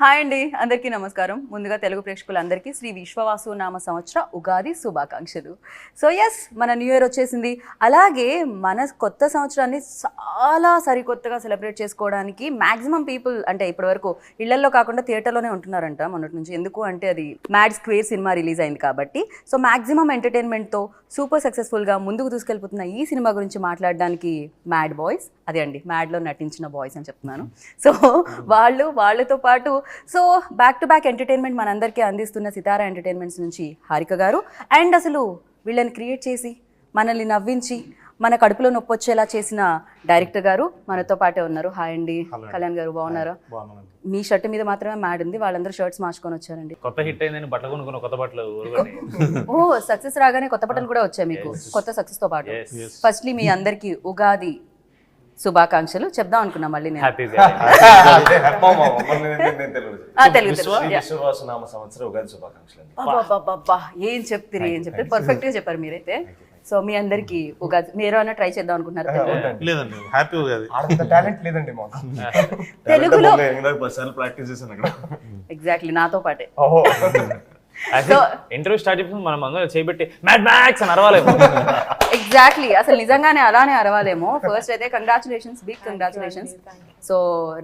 Hi అండి, అందరికీ నమస్కారం. ముందుగా తెలుగు ప్రేక్షకులందరికీ శ్రీ విశ్వవాసు నామ సంవత్సర ఉగాది శుభాకాంక్షలు. సో ఎస్, మన న్యూ ఇయర్ వచ్చేసింది. అలాగే మన కొత్త సంవత్సరాన్ని చాలా సరికొత్తగా సెలబ్రేట్ చేసుకోవడానికి మ్యాక్సిమం పీపుల్ అంటే ఇప్పటివరకు ఇళ్లలో కాకుండా థియేటర్లోనే ఉంటున్నారంట మొన్నటి నుంచి. ఎందుకు అంటే అది మ్యాడ్ స్క్వేర్ సినిమా రిలీజ్ అయింది కాబట్టి. సో మ్యాక్సిమం ఎంటర్టైన్మెంట్తో సూపర్ సక్సెస్ఫుల్గా ముందుకు తీసుకెళ్ళిపోతున్న ఈ సినిమా గురించి మాట్లాడడానికి మ్యాడ్ బాయ్స్, అదే అండి మ్యాడ్లో నటించిన బాయ్స్ అని చెప్తున్నాను. సో వాళ్ళతో పాటు so back to back entertainment మనందరికీ అందిస్తున్న సితారా ఎంటర్టైన్మెంట్స్ నుంచి హారిక గారు, అండ్ అసలు వీళ్ళని క్రియేట్ చేసి మనల్ని నవ్వించి మన కడుపులో నొప్పి వచ్చేలా చేసిన డైరెక్టర్ గారు మనతో పాటే ఉన్నారు. హాయ్ అండి. కళ్యాణ్ గారు బాగున్నారా? మీ షర్ట్ మీద మాత్రమే మ్యాడ్ ఉంది, వాళ్ళందరూ షర్ట్స్ మార్చుకొని వచ్చారండి. కొత్త హిట్ అయిందని బట్టలు కొనుక్కున్న కొత్త బట్టలు. ఓ సక్సెస్ రాగానే కొత్త బట్టలు కూడా వచ్చాయి మీకు, కొత్త సక్సెస్ తో పాటు. ఫస్ట్లీ మీ అందరికీ ఉగాది శుభాకాంక్షలు చెప్దాం అనుకున్నా. మళ్ళీ నేను ఏం చెప్తారు పర్ఫెక్ట్ గా చెప్పారు మీరైతే. సో మీ అందరికి ఉగాది మీరు అన్న ట్రై చేద్దాం అనుకుంటున్నారు? తెలుగులో ఎగ్జాక్ట్లీ నాతో పాటే. ఇంటర్వ్యూ స్టార్ట్ చేసి మనం అందరూ చేయబెట్టి మ్యాడ్ మ్యాక్స్ అని అరవాలేమో. ఎగ్జాక్ట్లీ, అసలు నిజంగానే అలానే అరవాలేమో. ఫస్ట్ అయితే కంగ్రాచులేషన్స్, బిగ్ కంగ్రాచులేషన్స్. సో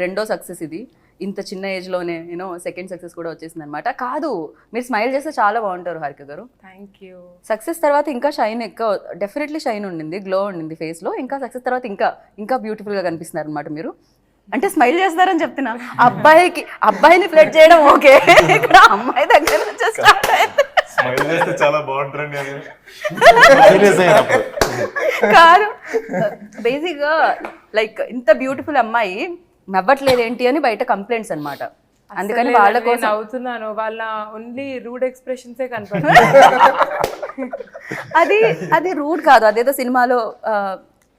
రెండో సక్సెస్ ఇది, ఇంత చిన్న ఏజ్ లోనే యూనో సెకండ్ సక్సెస్ కూడా వచ్చేసింది అనమాట. కాదు, మీరు స్మైల్ చేస్తే చాలా బాగుంటారు హారిక గారు. Thank you. సక్సెస్ తర్వాత ఇంకా షైన్ ఎక్కువ, డెఫినెట్లీ షైన్ ఉండింది, గ్లో ఉండింది ఫేస్ లో. ఇంకా సక్సెస్ తర్వాత ఇంకా బ్యూటిఫుల్ గా కనిపిస్తున్నారు అనమాట మీరు. అంటే స్మైల్ చేస్తారని చెప్తున్నా. అబ్బాయిని ఫ్లడ్ చేయడం ఓకే, ఇక్కడ అమ్మాయి దగ్గర నుంచి స్టార్ట్ అయింది. చాలా బాగుంటుంది కాదు, బేసిక్ గా లైక్ ఇంత బ్యూటిఫుల్ అమ్మాయి నవ్వట్లేదు ఏంటి అని బయట కంప్లైంట్స్ అన్నమాట. అందుకని వాళ్ళ కోసం అవుతున్నాను, వాళ్ళ ఓన్లీ రూడ్ ఎక్స్ప్రెషన్సే కనపడుతుంది. అది రూడ్ కాదు, అదేదో సినిమాలో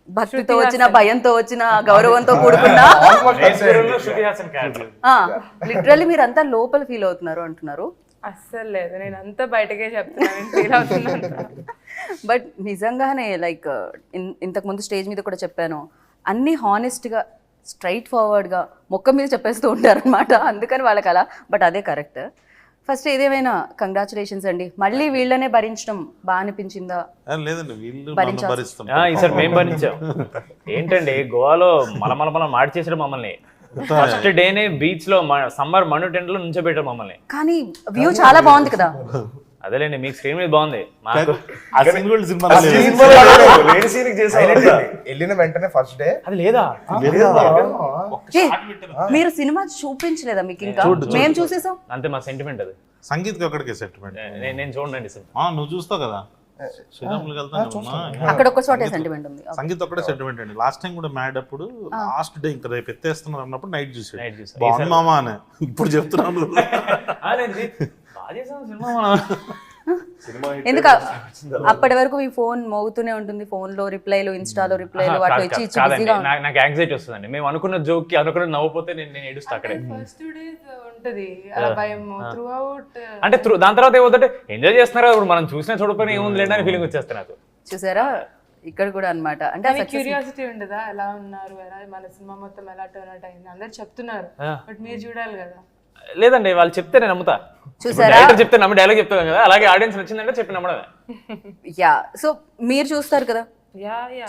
భక్తితో వచ్చిన, భయంతో వచ్చిన, గౌరవంతో కూడుకున్న, లిటరల్లీ మీరు అంతా లోపల ఫీల్ అవుతున్నారు అంటున్నారు. అస్సలు లేదు, నేను అంతా బయటకే చెప్తున్నాను, ఫీల్ అవుతున్నాను. బట్ నిజంగానే లైక్ ఇంతకు ముందు స్టేజ్ మీద కూడా చెప్పాను, అన్ని హానెస్ట్గా స్ట్రైట్ ఫార్వర్డ్గా మొక్క మీద చెప్పేస్తూ ఉంటారు అనమాట. అందుకని వాళ్ళకి అలా, బట్ అదే కరెక్ట్. ఫస్ట్ ఏదేమైనా కంగ్రాచులేషన్స్ అండి. మళ్ళీ వీళ్ళనే భరించడం బాగా అనిపించిందా? లేదండి, వీళ్ళు ఈసారి మేము భరించాం. ఏంటండి గోవాలో మలమల మాడి చేసాడు మమ్మల్ని. ఫస్ట్ డేనే బీచ్ లో సమ్మర్ మను టెంట్ లో నుంచోబెట్టారు మమ్మల్ని. కానీ వ్యూ చాలా బాగుంది కదా. అదేలేండి, మీకు స్క్రీన్ మీద బాగుంది, మాకు వెళ్ళిన వెంటనే ఫస్ట్ డే అది లేదా. మీరు సినిమా చూపించలేదా మీకు? ఇంకా మేము చూసేసాం అంతే, మా సెంటిమెంట్ అది. సంగీత్ ఒక్కడికే సెంటిమెంట్. నేను చూడండి నువ్వు చూస్తావు కదా, శ్రీరాములు అక్కడ ఒక చోటే సెంటిమెంట్ ఉంది. సంగీత్ ఒక్కడే సెంటిమెంట్ అండి. లాస్ట్ టైం కూడా మ్యాడ్ అప్పుడు లాస్ట్ డే ఇంకా రేపు ఎత్తేస్తున్నారు అన్నప్పుడు నైట్ చూసాడు బాగుంది మామా అని. ఇప్పుడు చెప్తున్నాను ఎందుకు అప్పటి వరకు మీ ఫోన్ మోగుతూనే ఉంటుంది, ఫోన్ లో రిప్లైలు, ఇన్స్టాలో రిప్లైలు వాటి ఇచ్చి బిజీగా. నాకు యాంగ్జైటీ వస్తుందండి, మేము అనుకున్న జోక్ కి అనుకున్న నవ్వుపోతే నేను ఏడుస్తా అక్కడే. ఫస్ట్ 2 days ఉంటది భయం త్రూ అవుట్. అంటే దాని తర్వాత ఏమవుతుంటే ఎంజాయ్ చేస్తున్నారు, ఇప్పుడు మనం చూసినా చూడకపోయినా ఏముంది లేండి అని ఫీలింగ్ వచ్చేస్తాను నాకు. చూసారా ఇక్కడ కూడా అన్నమాట. అంటే క్యూరియాసిటీ ఉండదా, ఎలా ఉన్నారు, ఎలా మన సినిమా మొత్తం ఎలా టర్న్ అవుట్ అయింది అందరు చెప్తున్నారు, బట్ మీరు చూడాలి కదా. లేదండి, వాళ్ళు చెప్తే నేను నమ్ముతా. చూసారా, చెప్తే నమ్మి డైలాగ్ చెప్తాను కదా, అలాగే ఆడియన్స్ నచ్చిందంటే చెప్పి నమ్మడమే. యా, సో మీరు చూస్తారు కదా,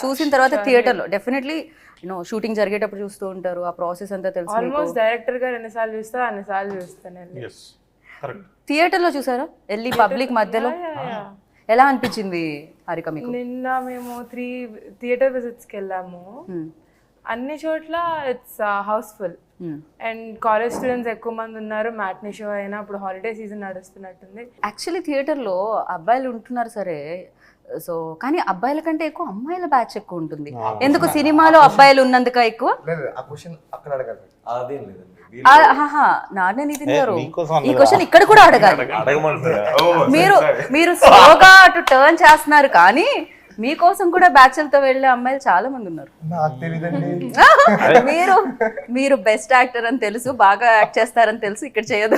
చూసిన తర్వాత థియేటర్ లో డెఫినెట్లీ షూటింగ్ జరిగేటప్పుడు చూస్తూ ఉంటారు, ఆ ప్రాసెస్ అంతా తెలుసు. ఆల్మోస్ట్ డైరెక్టర్ గారు ఎన్నిసార్లు చూస్తా అన్నిసార్లు చూస్తాను. థియేటర్ లో చూసారా వెళ్ళి పబ్లిక్ మధ్యలో? ఎలా అనిపించింది హారిక మీకు? నిన్న మేము 3 థియేటర్ విజిట్స్ కి వెళ్ళాము. అన్ని చోట్ల it's house full and college students ఎక్కువ మంది ఉన్నారు. మ్యాట్నీ షో అయినా ఇప్పుడు హాలిడే సీజన్ నడుస్తున్నట్టుంది. యాక్చువల్లీ థియేటర్లో అబ్బాయిలు ఉంటున్నారు సరే, సో కానీ అబ్బాయిల కంటే ఎక్కువ అమ్మాయిల బ్యాచ్ ఎక్కువ ఉంటుంది. ఎందుకు సినిమాలో అబ్బాయిలు ఉన్నందుక ఎక్కువ? నాన్న నితిన్ గారు ఈ క్వశ్చన్ ఇక్కడ కూడా అడగాలి. మీరు స్లోగా అటు టర్న్ చేస్తున్నారు, కానీ మీకోసం కూడా బ్యాచ్లతో వెళ్ళే అమ్మాయిలు చాలా మంది ఉన్నారు. మీరు బెస్ట్ యాక్టర్ అని తెలుసు, బాగా యాక్ట్ చేస్తారని తెలుసు, ఇక్కడ చేయదు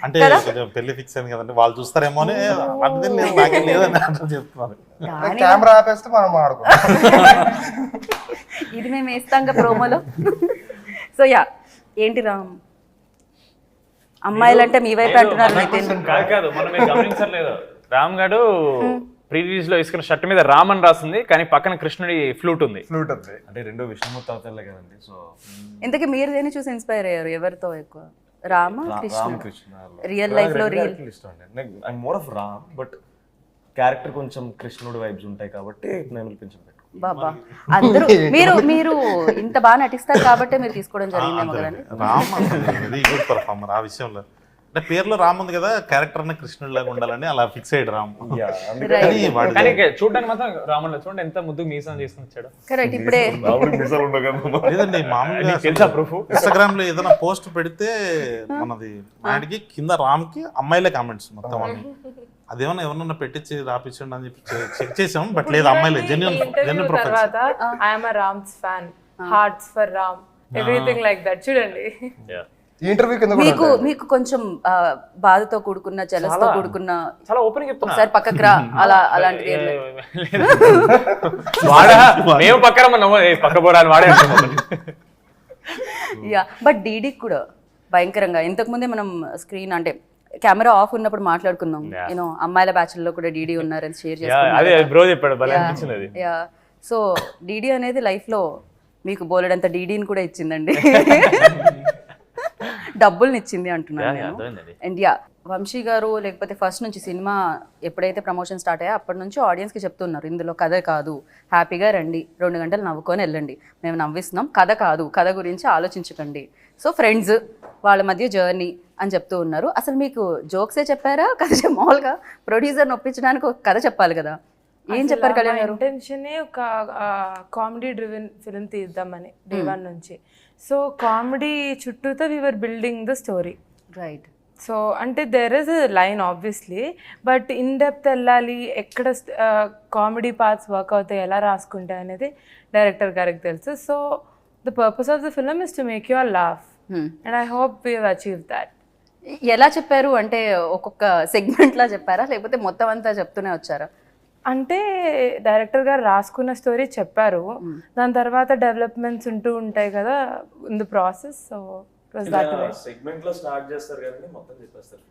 అంటే పెళ్లి ఫిక్స్ అయింది కదండి, వాళ్ళు చూస్తారేమో అని చెప్తున్నారు. కెమెరా ఆపేస్తే మనం ఆడుకోవాలి. ఇది మేము వేస్తాం ప్రోమోలో. సో యా, ఏంటి రామ్ అమ్మాయిలంటే మీ వైపు అంటున్నారు నితిన్. కాదు మనం మీరు గమనించట్లేదు, రామ్ గారు ప్రీ రిలీజ్ లో వేసుకున్న షర్ట్ మీద రామ్ అని రాసింది, కానీ పక్కన కృష్ణుడి ఫ్లూట్ ఉంది. ఫ్లూట్ ఉంది. అంటే రెండో విష్ణుమూర్తి అవతారాలే కదండి. సో ఇంతకీ మీరు దేని చూసి ఇన్స్పైర్ అయ్యారు? ఎవరితో ఎక్కువ? రామ కృష్ణ? రామకృష్ణ రియల్ లైఫ్ లో రియల్ ఇష్టం అండి. I more of Ram, but character కొంచెం కృష్ణుడు వైబ్స్ ఉంటాయి కాబట్టి నేను కొంచెం బాబా అందరూ మీరు మీరు ఇంత బాగా నటిస్తారు కాబట్టి మీరు తీసుకోవడం జరిగిందేమో కదండి. రామ్ వెరీ గుడ్ పర్ఫార్మర్ ఆ విషయంలో. అంటే పేరులో రామ్ ఉంది కదా, క్యారెక్టర్ అన్న కృష్ణుడి లాగా ఉండాలని అలా ఫిక్స్ అయ్యాడు రామ్. కానీ వాడు కానీ చూడడానికి మాత్రం రాముడు చూడండి ఎంత ముద్దు మీసం చేసుకుని వచ్చాడు. కరెక్ట్. ఇప్పుడే లేదండి మామూలుగా తెలుసా ప్రూఫ్? ఇన్స్టాగ్రామ్ లో ఏదైనా పోస్ట్ పెడితే మనది మ్యాడ్కి కింద రామ్ కి అమ్మాయిలే కామెంట్స్ మొత్తం అన్ని. అదేమన్నా ఎవరన్నా పెట్టించి రాపించండి అని చెప్పి చెక్ చేసాం, బట్ లేదు అమ్మాయిలే. Genuine profile. తర్వాత I'm Ram's fan, hearts for Ram, everything like that. చూడండి ఈ ఇంటర్వ్యూ కింద మీకు మీకు కొంచెం బాధతో కూడుకున్న జలస్ తో కూడుకున్న చాలా ఓపెన్ చెప్తున్నా. ఒకసారి పక్కకు రా అలా అలాంటిది ఏం లేదు. వాడా మేము పక్కన ఉన్నాము, పక్క పోరాని వాడే. యా బట్ డీడీ కూడా భయంకరంగా ఇంతకు ముందే మనం స్క్రీన్ అంటే కెమెరా ఆఫ్ ఉన్నప్పుడు మాట్లాడుకున్నాం. యూనో అమ్మాయిల బ్యాచ్ లో కూడా డీడీ ఉన్నారని షేర్ అదే బ్రో చెప్పాడు, భలే అనిపించింది అది. యా సో డీడీ అనేది లైఫ్ లో మీకు బోలెడంత డీడీని కూడా ఇచ్చిందండి. డబ్బుల్ని ఇచ్చింది అంటున్నాను నేను. అండ్ యా వంశీ గారు లేకపోతే ఫస్ట్ నుంచి సినిమా ఎప్పుడైతే ప్రమోషన్ స్టార్ట్ అయ్యా అప్పటి నుంచి ఆడియన్స్కి చెప్తున్నారు, ఇందులో కథ కాదు, హ్యాపీగా రండి, 2 గంటలు నవ్వుకొని వెళ్ళండి, మేము నవ్విస్తున్నాం, కథ కాదు, కథ గురించి ఆలోచించకండి, సో ఫ్రెండ్స్ వాళ్ళ మధ్య జర్నీ అని చెప్తూ ఉన్నారు. అసలు మీకు జోక్సే చెప్పారా కథ? మామూలుగా ప్రొడ్యూసర్ని ఒప్పించడానికి ఒక కథ చెప్పాలి కదా, ఏం చెప్పారు కళ్యాణ్ గారు? ఇంటెన్షనే ఒక కామెడీ డ్రివెన్ ఫిల్మ్ తీద్దామని డే 1 నుంచి. సో కామెడీ చుట్టూతో we're building the story. Right. So అంటే there is a line obviously, but in depth వెళ్ళాలి, ఎక్కడ కామెడీ పార్ట్స్ వర్క్ అవుతాయి, ఎలా రాసుకుంటాయి అనేది డైరెక్టర్ గారికి తెలుసు. So the purpose of the film is to make you all laugh, and I hope we have achieve that. ఎలా చెప్పారు అంటే ఒక్కొక్క సెగ్మెంట్లా చెప్పారా లేకపోతే మొత్తం అంతా చెప్తూనే వచ్చారా? అంటే డైరెక్టర్ గారు రాసుకున్న స్టోరీ చెప్పారు, దాని తర్వాత డెవలప్మెంట్స్ ఉంటూ ఉంటాయి కదా in the process. So segment లో స్టార్ట్ చేస్తారు కానీ మొత్తం చెప్పేస్తారు.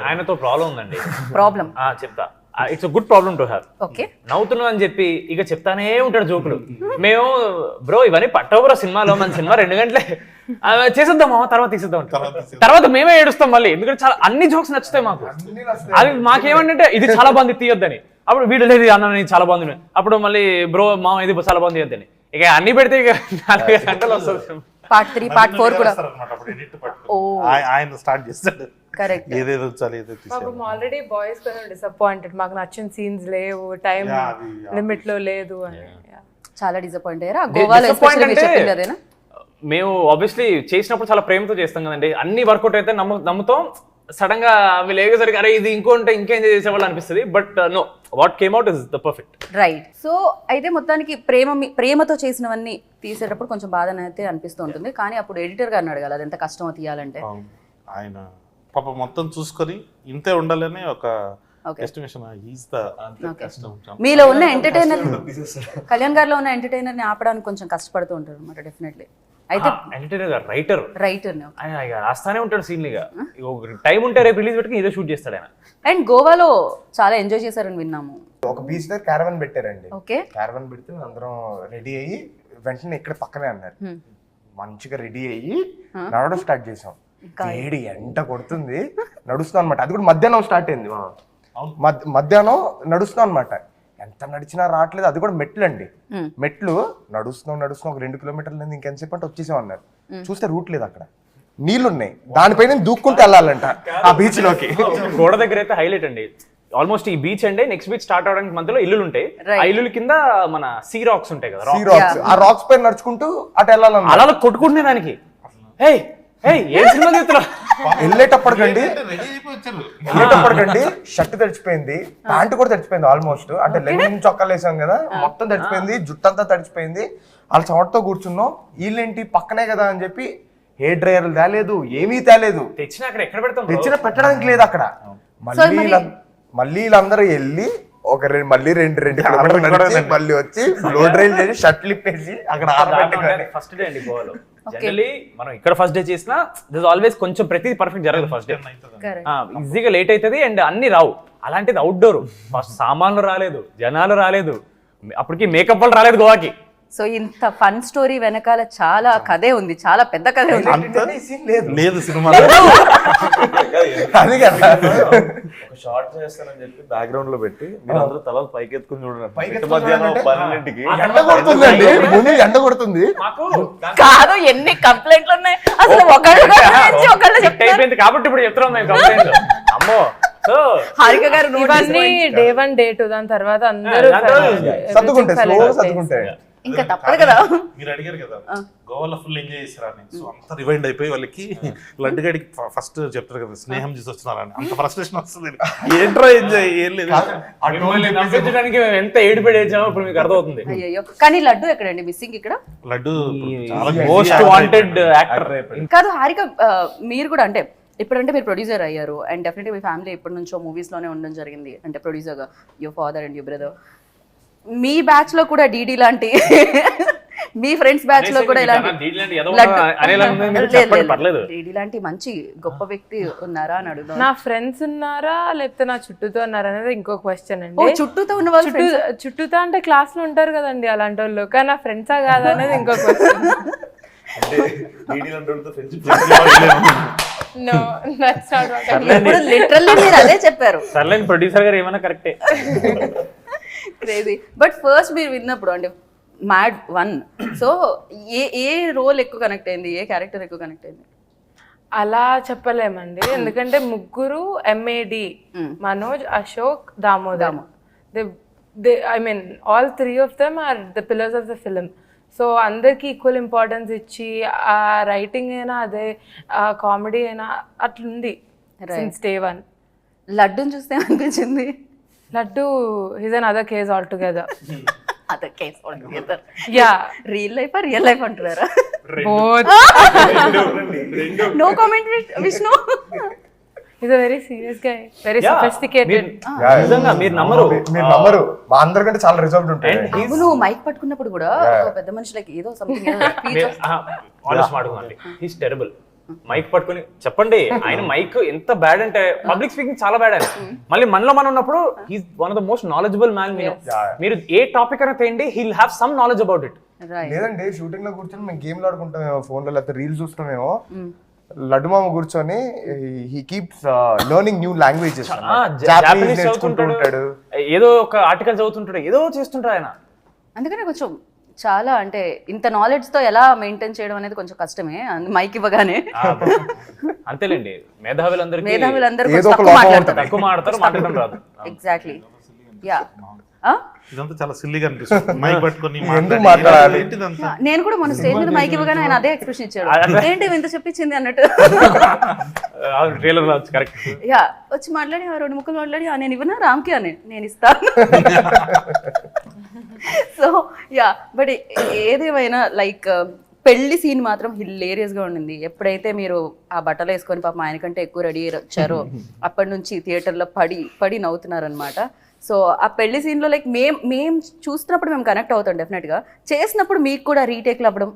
ఆయనతో ప్రాబ్లం ఉందండి. ప్రాబ్లం చెప్తా. It's good problem to have. Okay. నవ్వుతున్నాం అని చెప్పి ఇక చెప్తానే ఉంటాడు జోకులు. మేము బ్రో ఇవన్నీ పట్టవురా సినిమాలో, మన సినిమా 2 గంటలే చేసేద్దామా, తర్వాత తీసేద్దాం, తర్వాత మేమే ఏడుస్తాం మళ్ళీ, ఎందుకంటే చాలా అన్ని జోక్స్ నచ్చుతాయి మాకు. అది మాకేమంటే ఇది చాలా బాగుంది తీయొద్దని, అప్పుడు వీడు లేదు అన్న చాలా బాగుంది, అప్పుడు మళ్ళీ బ్రో మా ఇది చాలా బాగుంది తీయొద్దని, ఇక అన్ని పెడితే ఇక 4 గంటలు వస్తుంది. పార్ట్ 3 పార్ట్ 4 కూడా ఆయన స్టార్ట్ చేస్తాడు. కరెక్ట్. ఏదేదో చాలు ఏదో తీసాడు. ఆల్రెడీ బాయ్స్ కొంచెం డిసప్పాయింటెడ్, మాకు నచ్చిన సీన్స్ లేవు, టైం లిమిట్ లో లేదు అని. చాలా డిసప్పాయింట్ అయ్యారా? గోవాలో ఎస్పెషల్లీ మీరు చెప్పింది అదేనా? మేము ఆబ్వియస్లీ చేసినప్పుడు చాలా ప్రేమతో చేస్తాం కదండి, అన్ని వర్కౌట్ అయితే నమ్ముతాం. సడన్ గా అవి లేకపోతే అరే ఇది ఇంకోంటే ఇంకేం చేసేవాళ్ళు అనిపిస్తుంది, but no, what came out is the perfect. Right. So అయితే మొత్తానికి ప్రేమతో చేసినవన్నీ తీసేటప్పుడు కొంచెం బాధనైతే అనిపిస్తూ ఉంటుంది, కానీ అప్పుడు ఎడిటర్ గారిని అడగాలి అది ఎంత కష్టమో తీయాలంటే. ఆయన పాప మొత్తం చూసుకొని ఇంతే ఉండాలని ఒక ఎస్టిమేషన్. మీలో ఉన్న ఎంటర్టైనర్, కళ్యాణ్ గారిలో ఉన్న ఎంటర్టైనర్ ని ఆపడానికి కొంచెం కష్టపడుతూ ఉంటారు అనమాట డెఫినెట్లీ. అయితే రైటర్ రాస్తానే ఉంటాడు సీన్ గా, టైం ఉంటే రేపు రిలీజ్ పెట్టుకుని ఇదే షూట్ చేస్తాడు ఆయన. అండ్ గోవాలో చాలా ఎంజాయ్ చేశారని విన్నాము. ఒక బీచ్ దగ్గర క్యారవన్ పెట్టారండి. ఓకే. క్యారవన్ పెడితే అందరం రెడీ అయ్యి వెంటనే ఇక్కడ పక్కనే అన్నారు, మంచిగా రెడీ అయ్యి నడవడం స్టార్ట్ చేసాం. వేడి ఎంట కొడుతుంది, నడుస్తున్నాం అనమాట. అది కూడా మధ్యాహ్నం స్టార్ట్ అయింది. మధ్యాహ్నం నడుస్తున్నాం అనమాట. ఎంత నడిచినా రావట్లేదు, అది కూడా మెట్లు అండి. మెట్లు నడుస్తున్నాం ఒక 2 కిలోమీటర్లు ఇంకెంతసేపు అంటే వచ్చేసాం అన్నారు. చూస్తే రూట్ లేదు, అక్కడ నీళ్లున్నాయి, దానిపైన దూక్కుంటూ వెళ్ళాలంట ఆ బీచ్ లోకి. గోడ దగ్గర అయితే హైలైట్ అండి, ఆల్మోస్ట్ ఈ బీచ్ అంటే నెక్స్ట్ బీచ్ స్టార్ట్ అవడానికి మధ్యలో ఇల్లులు ఉంటాయి, ఆ ఇల్లుల కింద మన సీ రాక్స్ ఉంటాయి కదా, సీ రాక్స్. ఆ రాక్స్ పైన నడుచుకుంటూ అటు వెళ్ళాలన్న, అలా కొట్టుకుంటున్నాయి దానికి. వెళ్ళేటప్పటికండి షర్ట్ తడిచిపోయింది, ప్యాంటు కూడా తడిచిపోయింది ఆల్మోస్ట్. అంటే లెనిన్ చొక్కాలు వేసాం కదా, మొత్తం తడిచిపోయింది, జుట్టంతా తడిచిపోయింది. వాళ్ళ చోటతో కూర్చున్నాం. వీళ్ళేంటి పక్కనే కదా అని చెప్పి హెయిర్ డ్రైయర్లు తేలేదు, ఏమీ తేలేదు, తెచ్చిన పెట్టడానికి లేదు అక్కడ. మళ్ళీ వీళ్ళందరూ వెళ్ళి మళ్ళీ రెండు కిలోమీటర్లు నడిచి మళ్ళీ వచ్చి లోడ్ రైల్ చేసి షర్ట్లు ఇప్పేసి అక్కడ ఆరబెట్టుకొని ఫస్ట్ డే అండి గోవాలో. జనరలీ మనం ఇక్కడ ఫస్ట్ డే చేసినా దిస్ ఆల్వేస్ కొంచెం ప్రతిదీ పర్ఫెక్ట్ జరగదు ఫస్ట్ డే. ఈజీగా లేట్ అవుతుంది అండ్ అన్ని రావు. అలాంటిది అవుట్డోర్, ఫస్ట్ సామాన్లు రాలేదు, జనాలు రాలేదు, అప్పటికి మేకప్ వాళ్ళు రాలేదు గోవాకి. సో ఇంత ఫన్ స్టోరీ వెనకాల చాలా కథే ఉంది, చాలా పెద్ద కథే ఉంది. లేదు సినిమా అది కదా ఒక షార్ట్ చేస్తానని చెప్పి బ్యాక్గ్రౌండ్ లో పెట్టి మీరు అందరూ తల పైకెత్తుకుని చూడండి. మధ్యాహ్నం 12కి ఎండ కొడుతుందండి, ముందు ఎండ కొడుతుంది. మాకు కాదు, ఎన్ని కంప్లైంట్లు ఉన్నాయి అసలు, ఒకళ్ళు అయిపోయింది కాబట్టి ఇప్పుడు చెప్తున్నాం మేము కంప్లైంట్. అమ్మో, సో హారిక గారు ఇవన్నీ day 1 day 2 దాని తర్వాత అందరూ సర్దుకుంటాయి, స్లోగా సర్దుకుంటాయి. ఇంకా తప్పదు కదా. మీరు అడిగారు కదా గోవాలో ఫుల్ ఎంజాయ్ చేస్తారని, సో అంత రివైండ్ అయిపోయి వాళ్ళకి లడ్డుగాడికి ఫస్ట్ చెప్తారు కదా స్నేహం చేసి వచ్చినారని, అంత ఫ్రస్ట్రేషన్ వస్తుంది. ఏంట్రా ఎంజాయ్, ఏం లేదు. నవ్వించడానికి మేము ఎంత ఏడుపడి వేసామో ఇప్పుడు మీకు అర్థమవుతుంది. అయ్యో, కానీ లడ్డు ఎక్కడండి మిస్సింగ్ ఇక్కడ? Laddu most wanted actor. కాదు హారిక, మీరు కూడా అంటే ఇప్పుడంటే మీరు ప్రొడ్యూసర్ అయ్యారు అండ్ డెఫినెట్గా మీ ఫ్యామిలీ ఎప్పటి నుంచో మూవీస్లోనే ఉండడం జరిగింది, అంటే ప్రొడ్యూసర్గా your father and your brother. Me batch లో కూడా డీడీ లాంటి మీ ఫ్రెండ్స్ బ్యాచ్ లో కూడా ఇలాంటి డీడీ లాంటి మంచి గొప్ప వ్యక్తి ఉన్నారా అని అడుగుతాను. నా ఫ్రెండ్స్ ఉన్నారా లేకపోతే నా చుట్టూతో ఉన్నారా అనేది ఇంకో క్వశ్చన్ అండి. చుట్టూతో ఉన్న వాళ్ళు చుట్టూతో అంటే క్లాస్ లో ఉంటారు కదండి అలాంటి వాళ్ళు, కానీ నా ఫ్రెండ్సా కాదా అనేది ఇంకో question. No, that's not what I mean. Literally మీరు అదే చెప్పారు. సర్లేని ప్రొడ్యూసర్ గారు ఏమన్నా కరెక్టే. క్రేజీ. బట్ ఫస్ట్ మీరు విన్నప్పుడు అంటే మ్యాడ్ 1, సో ఏ రోల్ ఎక్కువ కనెక్ట్ అయింది, ఏ క్యారెక్టర్ ఎక్కువ కనెక్ట్ అయింది? అలా చెప్పలేమండి, ఎందుకంటే ముగ్గురు MAD, Manoj, Ashok, Damodar. I mean all 3 of them are the pillars of the film. So అందరికి ఈక్వల్ ఇంపార్టెన్స్ ఇచ్చి ఆ రైటింగ్ అయినా అదే, ఆ కామెడీ అయినా అట్లుంది సిన్స్ డే 1. లడ్డూని చూస్తే అనిపించింది laddu is another case altogether. Other case altogether. Yeah, real life అంటున్నారా? Both. No comment Vishnu. Is a very serious guy, very sophisticated. నిజంగా మీరు నమ్మరు, మా అందరికంటే చాలా రిజర్వ్డ్ ఉంటాయి. నువ్వు మైక్ పట్టుకున్నప్పుడు కూడా ఒక పెద్ద మనిషికి ఏదో సంథింగ్ హీస్ టెరబుల్. మైక్ పట్టుకుని చెప్పండి, ఆయన మైక్ ఎంత బ్యాడ్ అంటే పబ్లిక్ స్పీకింగ్ చాలా బ్యాడ్ ఆయన. మళ్ళీ మనలో మనం ఉన్నప్పుడు he's one of the most knowledgeable man. మీరు ఏ టాపిక్ అయినా తేయండి, he'll have some knowledge about it. లేదండి, షూటింగ్ లో కూర్చొని మేము గేమ్లు ఆడుకుంటామేమో ఫోన్ లో, లేకపోతే రీల్స్ చూస్తామేమో, లడ్డు మామ కూర్చొని he keeps learning new languages. Japanese నేర్చుకుంటూ ఉంటాడు, ఏదో ఒక ఆర్టికల్ చదువుతుంటాడు, ఏదో చేస్తుంటాడు ఆయన. అందుకనే కొంచెం చాలా అంటే ఇంత నాలెడ్జ్ తో ఎలా మెయింటైన్ చేయడం అనేది కొంచెం కష్టమే మైక్ ఇవ్వగానే. అంతేలేండి, మేధావులందరూ తక్కువ మాట్లాడతారు, మాట్లాడడం రాదు. ఎగ్జాక్ట్లీ. యా, ఇదంతా చాలా సిల్లీగా అనిపిస్తుంది. మైక్ పట్టుకొని మాట్లాడాలి. నేను కూడా మన స్టేజ్ మీద మైక్ ఇవ్వగానే ఆయన అదే ఎక్స్ప్రెషన్ ఇచ్చాడు, ఏంటి ఇంత చెప్పించింది అన్నట్టు. కరెక్ట్. యా, వచ్చి మాట్లాడి 2 ముక్కలు మాట్లాడి నేను ఇవ్వనా రామ్కి అని, నేను ఇస్తాను. సో యా, బట్ ఏదేమైనా లైక్ పెళ్లి సీన్ మాత్రం హిలేరియస్ గా ఉండింది. ఎప్పుడైతే మీరు ఆ బట్టలు వేసుకొని పాపం ఆయన కంటే ఎక్కువ రెడీ వచ్చారో అప్పటి నుంచి థియేటర్లో పడి నవ్వుతున్నారనమాట. సో ఆ పెళ్లి సీన్లో లైక్ మేము చూస్తున్నప్పుడు మేము కనెక్ట్ అవుతాం డెఫినెట్గా. చేసినప్పుడు మీకు కూడా రీటేక్లు అవ్వడం,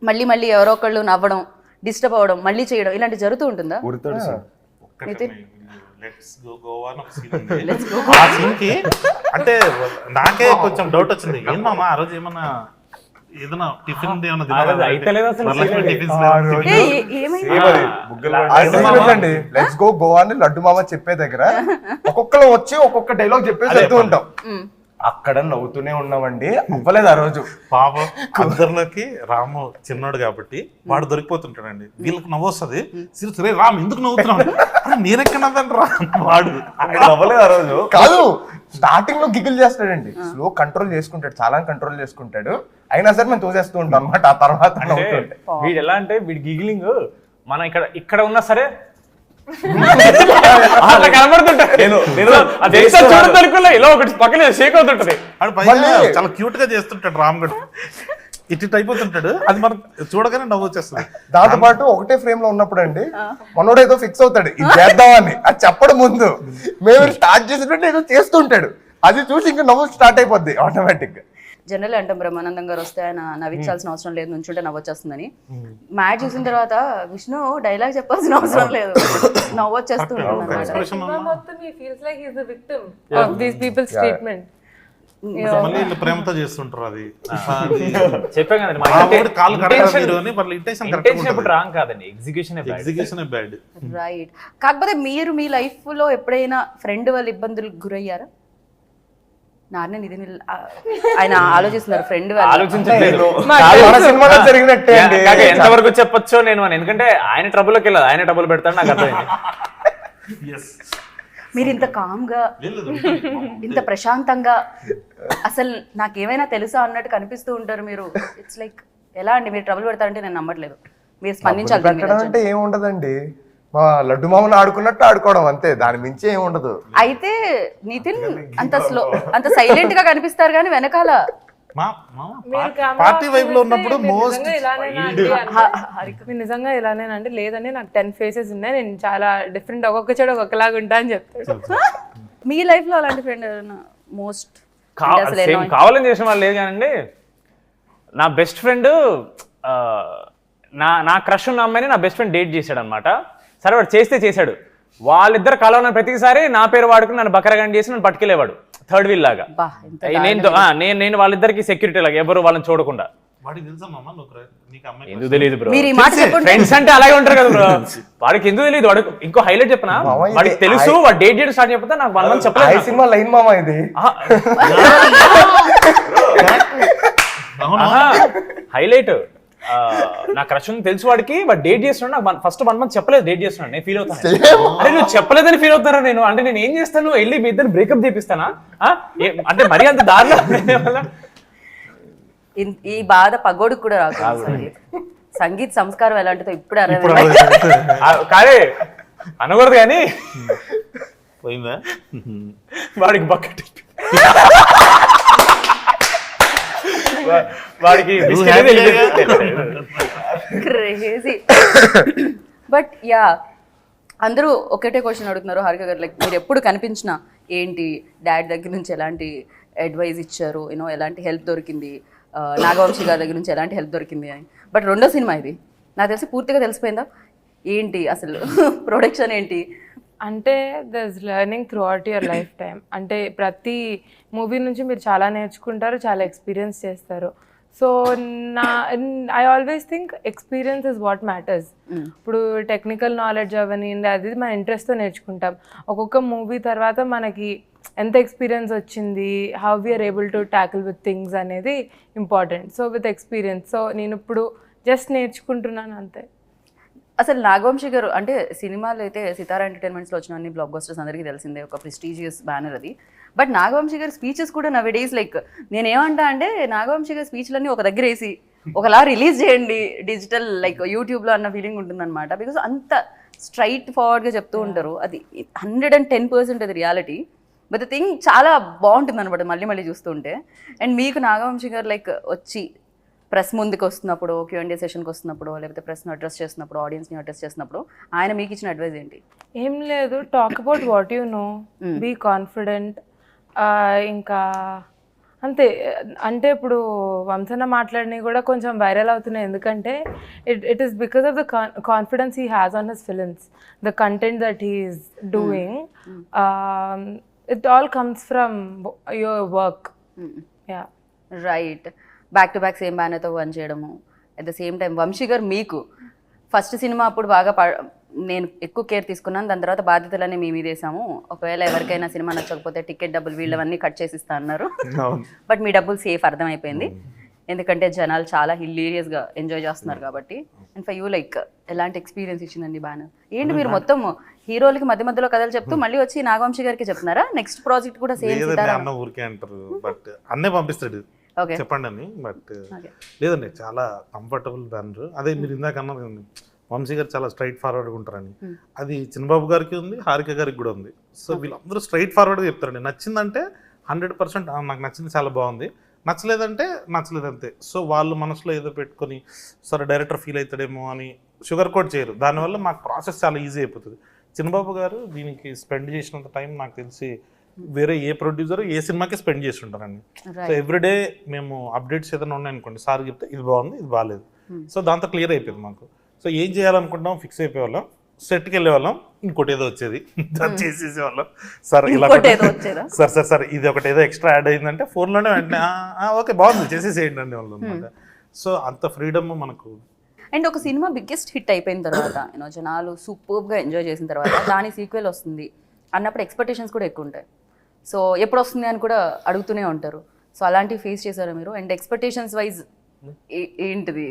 మళ్ళీ ఎవరో ఒకళ్ళు నవ్వడం, డిస్టర్బ్ అవ్వడం, మళ్ళీ చేయడం ఇలాంటి జరుగుతూ ఉంటుందా? లెట్స్ గో గోవా అని ఒక సీన్ ఉంది. ఆ సీన్ కి అంటే నాకే కొంచెం డౌట్ వచ్చింది, ఏం మామ ఆ రోజు ఏమన్నా ఏదైనా టిఫిన్ లెట్స్ గో గోవా అని లడ్డు మామ చెప్పే దగ్గర ఒక్కొక్కరు వచ్చి ఒక్కొక్క డైలాగ్ చెప్పేసి వెళ్తూ ఉంటాం. అక్కడ నవ్వుతూనే ఉన్నామండి, అవ్వలేదు ఆ రోజు. పాపం అందరిలోకి రాము చిన్నాడు కాబట్టి వాడు దొరికిపోతుంటాడండి, వీళ్ళకి నవ్వొస్తుంది. సరే రామ్ ఎందుకు నవ్వుతున్నాడు, నేనెక్కడ నవ్వండి రా వాడు అవ్వలేదు ఆ రోజు. కాదు, స్టార్టింగ్ లో గిగిల్ చేస్తాడండి, స్లో కంట్రోల్ చేసుకుంటాడు, చాలా కంట్రోల్ చేసుకుంటాడు, అయినా సరే మేము తోసేస్తూ ఉంటాం అనమాట. ఆ తర్వాత వీడు ఎలా అంటే వీడి గిగిలింగ్ మన ఇక్కడ ఉన్నా సరే చాలా క్యూట్ గా చేస్తుంటాడు రామ్ గడు, ఇటు అయిపోతుంటాడు, అది మనం చూడగానే నవ్వు వచ్చేస్తుంది. దాంతో పాటు ఒకటే ఫ్రేమ్ లో ఉన్నప్పుడు అండి మనోడు ఏదో ఫిక్స్ అవుతాడు ఇది చేద్దామని, అది చెప్పడం ముందు మేము స్టార్ట్ చేసేటట్టు ఏదో చేస్తుంటాడు, అది చూసి ఇంకా నవ్వు స్టార్ట్ అయిపోద్ది ఆటోమేటిక్ గా. జనరల్ అంటాం బ్రహ్మానందం గారు వస్తే ఆయన నవ్వించాల్సిన అవసరం లేదు, నుంచుంటే నవ్వొచ్చేస్తుందని. మ్యాచ్ చూసిన తర్వాత విష్ణు డైలాగ్ చెప్పాల్సిన అవసరం లేదు, నవ్వొచ్చేస్తూ ఉంటుంది అనమాట. సినిమా మొత్తం he feels like he's the victim of these people's treatment. మళ్ళీ వీళ్ళు ప్రేమతో చేస్తుంటారు అది చెప్పాం కదండి, ఆ ఊరు కాళ్ళు కడగరా మీరు అని వాళ్ళ ఇంటెన్షన్ కరెక్ట్ ఇంటెన్షన్ ఎప్పుడు రాంగ్ కాదండి, ఎగ్జిక్యూషన్ ఎగ్జిక్యూషన్ బ్యాడ్. రైట్. కాకపోతే మీరు మీ లైఫ్ లో ఎప్పుడైనా ఫ్రెండ్ వాళ్ళ ఇబ్బందులకు గురయ్యారా? నాన్న ఇది ఆయన ఆలోచిస్తున్నారు ఫ్రెండ్ వాళ్ళు. ఆలోచించట్లేదు. మన సినిమాలో జరిగినట్టే అండి. ఎంతవరకు చెప్పొచ్చో నేను అని, ఎందుకంటే ఆయన ట్రబుల్కి వెళ్ళదు, ఆయన ట్రబుల్ పెడతాడు, నాకు అర్థమైంది. మీరు ఇంత కామ్ గా ఇంత ప్రశాంతంగా అసలు నాకేమైనా తెలుసా అన్నట్టు కనిపిస్తూ ఉంటారు మీరు. ఇట్స్ లైక్ ఎలా అండి మీరు ట్రబుల్ పెడతారంటే నేను నమ్మట్లేదు. మీరు స్పందించాలి. పెట్టడం అంటే ఏముండదండి, మా లడ్డు మామను ఆడుకున్నట్టు ఆడుకోవడం అంతే, దాని మించి ఏముండదు. అయితే నితిన్ అంత సైలెంట్ గా కనిపిస్తారు కానీ వెనకాల పార్టీ వైబ్ లో ఉన్నప్పుడు మోస్ట్ మీరు నిజంగా ఇలానేనండి, లేదండి నాకు 10 ఫేసెస్ ఉన్నాయి, నేను చాలా డిఫరెంట్, ఒక్కొక్క చెడు ఒక్కొక్కలాగా ఉంటా అని చెప్తాడు. మీ లైఫ్ లో అలాంటి ఫ్రెండ్ మోస్ట్ కావాలని చేసిన వాళ్ళు లేదు కానండి. నా బెస్ట్ ఫ్రెండ్ నా క్రష్ ఉన్న అమ్మాయిని నా బెస్ట్ ఫ్రెండ్ డేట్ చేశాడు అనమాట. సరే వాడు చేశాడు, వాళ్ళిద్దరు కలవన ప్రతిసారి నా పేరు వాడుకుని నన్ను బకరగాని చేసి నన్ను పట్టుకెళ్ళేవాడు థర్డ్ వీల్ లాగా. నేను వాళ్ళిద్దరికి సెక్యూరిటీ లాగా, ఎవరు వాళ్ళని చూడకుండా. ఎందుకు తెలియదు బ్రో, ఫ్రెండ్స్ అంటే అలాగే ఉంటారు కదా బ్రో. వాడికి ఎందుకు తెలియదు. వాడు ఇంకో హైలైట్ చెప్పనా, వాడికి తెలుసు వాడు డేట్ చేయడం స్టార్ట్ చెప్పితే నాకు 1 month చెప్పలేదు. సినిమా లైన్ మామ ఇది హైలైట్. నా క్రష్ తెలుసు వాడికి, వాడు డేట్ చేస్తున్నాడు. నాకు ఫస్ట్ 1 month చెప్పలేదు డేట్ చేస్తున్నాడు. నేను ఫీల్ అవుతాను, అరే నువ్వు చెప్పలేదని ఫీల్ అవుతారా నేను అంటే నేను ఏం చేస్తాను, వెళ్ళి మీ ఇద్దరు బ్రేకప్ చేపిస్తానా అంటే మరీ అంత దారిలో. ఈ బాధ పగోడికి కూడా రాదు. సంగీత్ సంస్కారం ఎలాంటిదో ఇప్పుడు కానీ అనకూడదు కానీ పోయిందా వాడికి బకెట్ వాడికి క్రేజీ. బట్ యా అందరూ ఒకటే క్వశ్చన్ అడుగుతున్నారు హారిక గారు, లైక్ మీరు ఎప్పుడు కనిపించినా ఏంటి డాడీ దగ్గర నుంచి ఎలాంటి అడ్వైజ్ ఇచ్చారు, యూనో ఎలాంటి హెల్ప్ దొరికింది, నాగవంశీ గారి దగ్గర నుంచి ఎలాంటి హెల్ప్ దొరికింది అని. బట్ రెండో సినిమా ఇది నాకు తెలిసి పూర్తిగా తెలిసిపోయిందా ఏంటి అసలు ప్రొడక్షన్ ఏంటి అంటే there is learning throughout your life time. అంటే ప్రతి మూవీ నుంచి మీరు చాలా నేర్చుకుంటారు, చాలా ఎక్స్పీరియన్స్ చేస్తారు. So I always think experience is what matters. ఇప్పుడు టెక్నికల్ నాలెడ్జ్ అవన్నీ అది మన ఇంట్రెస్ట్తో నేర్చుకుంటాం. ఒక్కొక్క మూవీ తర్వాత మనకి ఎంత ఎక్స్పీరియన్స్ వచ్చింది, how we're able to tackle with things అనేది important. So with experience, so నేను ఇప్పుడు జస్ట్ నేర్చుకుంటున్నాను అంతే. అసలు నాగవంశీ గారు అంటే సినిమాలు అయితే సితారా ఎంటర్టైన్మెంట్స్లో వచ్చిన అన్ని బ్లాక్ బస్టర్స్ అందరికీ తెలిసిందే, ఒక ప్రెస్టీజియస్ బ్యానర్ అది. బట్ నాగవంశీ గారి స్పీచెస్ కూడా నవ్ డేస్ లైక్ నేనేమంటా అంటే నాగవంశీ గారి స్పీచ్లన్నీ ఒక దగ్గర వేసి ఒకలా రిలీజ్ చేయండి డిజిటల్ లైక్ యూట్యూబ్లో అన్న ఫీలింగ్ ఉంటుందన్నమాట. బికాస్ అంత స్ట్రైట్ ఫార్వర్డ్గా చెప్తూ ఉంటారు, అది 110% అది రియాలిటీ. బట్ ద థింగ్ చాలా బాగుంటుంది అనమాట మళ్ళీ మళ్ళీ చూస్తుంటే. అండ్ మీకు నాగవంశీ గారు లైక్ వచ్చి ప్రెస్ ముందుకు వస్తున్నప్పుడు, Q&A సెషన్కి వస్తున్నప్పుడు, లేకపోతే ప్రెస్ను అడ్రస్ చేస్తున్నప్పుడు, ఆడియన్స్ని అడ్రస్ చేస్తున్నప్పుడు ఆయన మీకు ఇచ్చిన అడ్వైజ్ ఏంటి? ఏం లేదు, talk about what you know, be confident. ఇంకా అంతే. అంటే ఇప్పుడు వంశన మాట్లాడినవి కూడా కొంచెం వైరల్ అవుతున్నాయి, ఎందుకంటే it is because of the confidence he has on his films, the content that he is doing. It all comes from your work. Yeah right. Back to back same బ్యానర్తో పని చేయడము, at the same time Vamsi గారు మీకు first cinema అప్పుడు బాగా నేను ఎక్కువ care తీసుకున్నాను, దాని తర్వాత బాధ్యతలన్నీ మీ మీద వేసాము, ఒకవేళ ఎవరికైనా సినిమా నచ్చకపోతే టికెట్ డబ్బులు వీళ్ళవన్నీ కట్ చేసిస్తా అన్నారు. బట్ మీ డబ్బులు సేఫ్ అర్థమైపోయింది, ఎందుకంటే జనాలు చాలా హిల్లీరియస్గా ఎంజాయ్ చేస్తున్నారు కాబట్టి. అండ్ ఫర్ యూ లైక్ ఎలాంటి ఎక్స్పీరియన్స్ ఇచ్చిందండి బ్యానర్? ఏంటి మీరు మొత్తం హీరోలకి మధ్య మధ్యలో కథలు చెప్తూ మళ్ళీ వచ్చి నాగవంశీ గారికి చెప్తున్నారా నెక్స్ట్ ప్రాజెక్ట్ కూడా సేమ్? అన్న ఊరికే అంటారు, బట్ అన్నే పంపిస్తాడు చెప్పండి అని. బట్ లేదండి చాలా కంఫర్టబుల్ బ్యానర్. అదే మీరు ఇందాక అన్నారు కదండి వంశీ గారు చాలా స్ట్రైట్ ఫార్వర్డ్గా ఉంటారని, అది చిన్నబాబు గారికి ఉంది, హారిక గారికి కూడా ఉంది. సో వీళ్ళందరూ స్ట్రైట్ ఫార్వర్డ్గా చెప్తారండి. నచ్చిందంటే 100% నాకు నచ్చింది, చాలా బాగుంది, నచ్చలేదంటే నచ్చలేదు అంతే. సో వాళ్ళు మనసులో ఏదో పెట్టుకొని సరే డైరెక్టర్ ఫీల్ అవుతాడేమో అని షుగర్ కోట్ చేయరు, దానివల్ల మాకు ప్రాసెస్ చాలా ఈజీ అయిపోతుంది. చిన్నబాబు గారు దీనికి స్పెండ్ చేసినంత టైం నాకు తెలిసి వేరే ఏ ప్రొడ్యూసర్ ఏ సినిమాకి స్పెండ్ చేసి ఉంటారండి. సో ఎవ్రీడే మేము అప్డేట్స్ ఏదైనా ఉన్నాయనుకోండి, సార్ చెప్తే ఇది బాగుంది ఇది బాగాలేదు, సో దాంతో క్లియర్ అయిపోయింది మాకు. సో ఏం చేయాలనుకుంటాం ఫిక్స్ అయిపోయేవాళ్ళం, సెట్కి వెళ్ళేవాళ్ళం, ఇంకోటి ఏదో వచ్చేది చేసేసేవాళ్ళం. సార్ ఇలా సార్ ఇది ఒకటి ఏదో ఎక్స్ట్రా యాడ్ అయిందంటే ఫోన్లోనే వెంటనే ఓకే బాగుంది చేసేసేయండి అనే వాళ్ళు అనమాట. సో అంత ఫ్రీడమ్ మనకు. అండ్ ఒక సినిమా బిగ్గెస్ట్ హిట్ అయిపోయిన తర్వాత జనాలు సూపర్గా ఎంజాయ్ చేసిన తర్వాత దాని సీక్వెల్ వస్తుంది అన్నప్పుడు ఎక్స్పెక్టేషన్స్ కూడా ఎక్కువ ఉంటాయి. సో ఎప్పుడు వస్తుంది అని కూడా అడుగుతూనే ఉంటారు. సో అలాంటివి ఫేస్ చేశారు మీరు? అండ్ ఎక్స్పెక్టేషన్స్ వైజ్ ఏంటిది?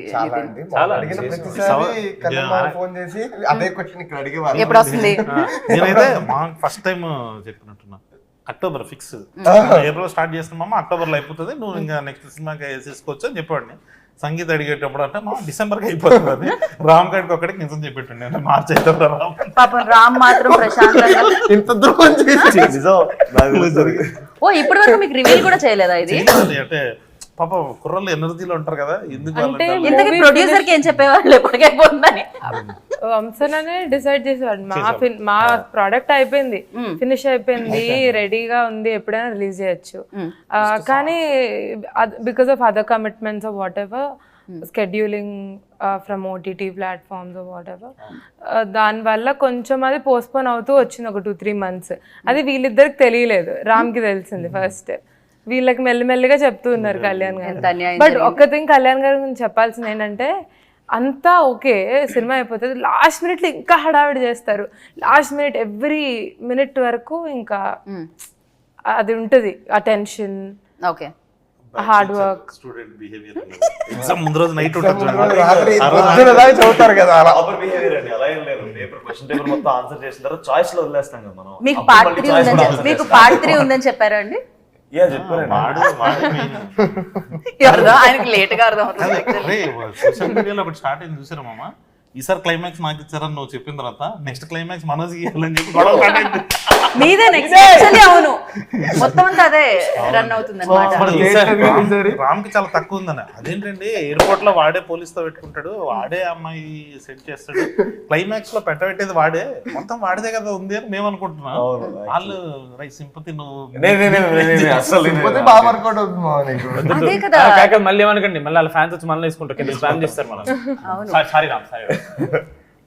ఫోన్ చేసి అదే క్వశ్చన్ ఇక్కడ అడిగేవారు, ఎప్పుడు వస్తుంది? నేనైతే మా ఫస్ట్ టైం చెప్పినట్టున్నా అక్టోబర్ ఫిక్స్, ఏప్రిల్ స్టార్ట్ చేస్తున్నామా అక్టోబర్లో అయిపోతుంది, నువ్వు ఇంకా నెక్స్ట్ సినిమాకి వేసేసుకోవచ్చు అని చెప్పాడు. సంగీత అడిగేటప్పుడు అంటే మా డిసెంబర్కి అయిపోతుంది అది. రామ్ గడికి ఒకటికి నిజం చెప్పేటండి, అంటే మార్చి అయితే పాపం రామ్ మాత్రం ప్రశాంతంగా ఇంత దూరం చేసి ఓ ఇప్పటి వరకు మీకు రివీల్ కూడా చేయలేదా ఇది? అంటే పాప కుర్రలు ఎనర్జీలో ఉంటారు కదా, ఎందుకు ఇంతకీ ప్రొడ్యూసర్ కి ఏం చెప్పేవాళ్ళు ఎప్పటికైపోతుందని? వంశననే డిసైడ్ చేసేవాడు, మా ప్రోడక్ట్ అయిపోయింది, ఫినిష్ అయిపోయింది, రెడీగా ఉంది, ఎప్పుడైనా రిలీజ్ చేయొచ్చు. కానీ because of other commitments of what ever, scheduling from OTT platforms what ever, దానివల్ల కొంచెం అది పోస్ట్పోన్ అవుతూ వచ్చింది ఒక 2-3 months. అది వీళ్ళిద్దరికి తెలియలేదు, రామ్కి తెలిసింది ఫస్ట్. వీళ్ళకి మెల్లిమెల్లిగా చెప్తూ ఉన్నారు కళ్యాణ్ గారు. బట్ ఒక్క థింగ్ కళ్యాణ్ గారి గురించి చెప్పాల్సింది ఏంటంటే, అంతా ఓకే సినిమా అయిపోతుంది, లాస్ట్ మినిట్లో ఇంకా హడావిడి చేస్తారు. లాస్ట్ మినిట్ ఎవ్రీ మినిట్ వరకు ఇంకా అది ఉంటుంది, ఆ tension, okay hard work. Student behaviour exam ముందు రోజు నైట్ ఉంటుంది, చదువుతారు కదా అలా. ప్రాపర్ బిహేవియర్ అండి, అలా ఏం లేదు. క్వశ్చన్ పేపర్ మొత్తం ఆన్సర్ చేసిన తర్వాత చాయిస్ లో వదిలేస్తాం కదా మనం. మీకు పార్ట్ 3 ఉందని చెప్పారా అండి? ఆయనకి లేట్ గా అర్థం అవుతుంది. సోషల్ మీడియాలో ఒకటి స్టార్ట్ అయింది చూసారా మామ, ఈసారి క్లైమాక్స్ నాకు ఇచ్చారని నువ్వు చెప్పిన తర్వాత నెక్స్ట్ క్లైమాక్స్ మనోజ్ ఇవ్వాలని చెప్పి గొడవ స్టార్ట్ అయింది. మీదే నెక్స్ట్ యాక్చువల్లీ. అవును, మొత్తం అంతా అదే రన్ అవుతుంది అన్నమాట. రామ్ కి చాలా తక్కువ ఉందని. అదేంటండి ఎయిర్పోర్ట్ లో వాడే పోలీస్ తో పెట్టుకుంటాడు, వాడే అమ్మాయి సెట్ చేస్తాడు, క్లైమాక్స్ లో పెట్టబెట్టేది వాడే, మొత్తం వాడిదే కదా ఉంది అని మేము అనుకుంటున్నాం. వాళ్ళు సింపతి అదే కదా. మళ్ళీ ఏమనకండి, మళ్ళీ వాళ్ళ ఫ్యాన్స్ వచ్చి మళ్ళీ వేసుకుంటారు, కింద స్పామ్ చేస్తారు మనం. Sorry Ram, sorry.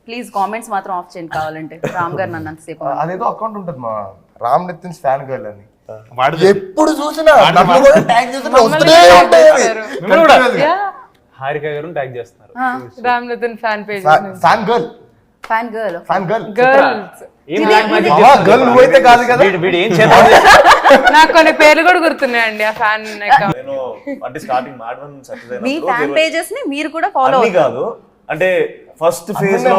Please comments మాత్రం ఆఫ్ చేయండి కావాలంటే. రామ్ గారు నన్ను అంతసేపు అదేదో అకౌంట్ ఉంటుంది మా రామ్ నితిన్ ఫ్యాన్ గర్ల్ అని, వాడు ఎప్పుడు చూసినా నన్ను కూడా ట్యాగ్ చేస్తున్నా, వస్తూనే ఉంటాయి అవి. హారిక గారు ట్యాగ్ చేస్తున్నారు. Ram Nitin fan page, fan girl, fan girl, fan girl, girls. Girl నువ్వైతే కాదు కదా. వీడు ఏం చేద్దాం, నాకు కొన్ని పేర్లు కూడా గుర్తున్నాయండి ఆ ఫ్యాన్ అకౌంట్. నేను అంటే స్టార్టింగ్ మాడవన్ సక్సెస్ మీ ఫ్యాన్ పేజెస్ ని మీరు కూడా ఫాలో అవ్వాలి కాదు, అంటే ఫస్ట్ ఫేజ్ లో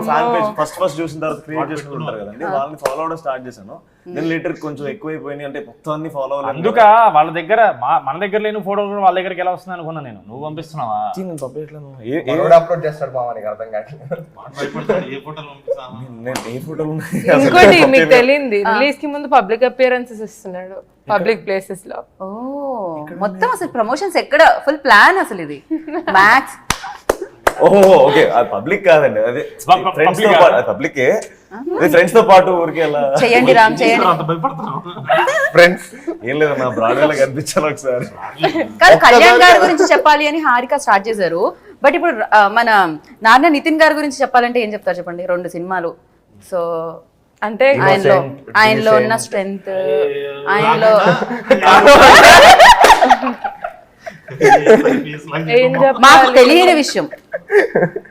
ఫ్యాన్ పేజ్ ఫస్ట్ చూసిన తర్వాత క్రియేట్ చేసుకుంటారు కదండి, వాళ్ళని ఫాలో అవడం స్టార్ట్ చేశాను. నేను లేటర్ కొంచెం ఎక్కువైపోయింది, అంటే మొత్తం అన్ని ఫాలో అవ్వాలి. అందుక వాళ్ళ దగ్గర మన దగ్గర లేని ఫోటో కూడా వాళ్ళ దగ్గరికి ఎలా వస్తుంది అనుకున్నా నేను. నువ్వు పంపిస్తున్నావా? నేను పంపించలేను. అప్లోడ్ చేస్తాడు బావ, నీకు అర్థం కాదు. ఏ ఫోటోలు పంపిస్తాను నేను ఏ ఫోటోలు ఇంకోటి మీకు తెలియంది, రిలీజ్ కి ముందు పబ్లిక్ అపియరెన్సెస్ ఇస్తున్నాడు పబ్లిక్ ప్లేసెస్ లో. ఓ మొత్తం అసలు ప్రమోషన్స్ ఎక్కడ ఫుల్ ప్లాన్ అసలు ఇది మ్యాక్స్. ఓహో ఓకే, అది పబ్లిక్ కాదండి, అదే ఫ్రెండ్స్ తో పాటు. పబ్లికే, ఫ్రెండ్స్ తో పాటు ఊరికి అలా చేయండి రామ్, చేయండి. ఫ్రెండ్స్ ఏం లేదు, నా బ్రాడ్వేలో కనిపించాలి ఒకసారి. కాదు, కళ్యాణ్ గారి గురించి చెప్పాలి అని హారిక స్టార్ట్ చేశారు. బట్ ఇప్పుడు మన నాన్న నితిన్ గారి గురించి చెప్పాలంటే ఏం చెప్తారు చెప్పండి? 2 సినిమాలు. సో అంటే ఆయనలో ఉన్న స్ట్రెంగ్త్, ఆయనలో మాకు తెలియని విషయం,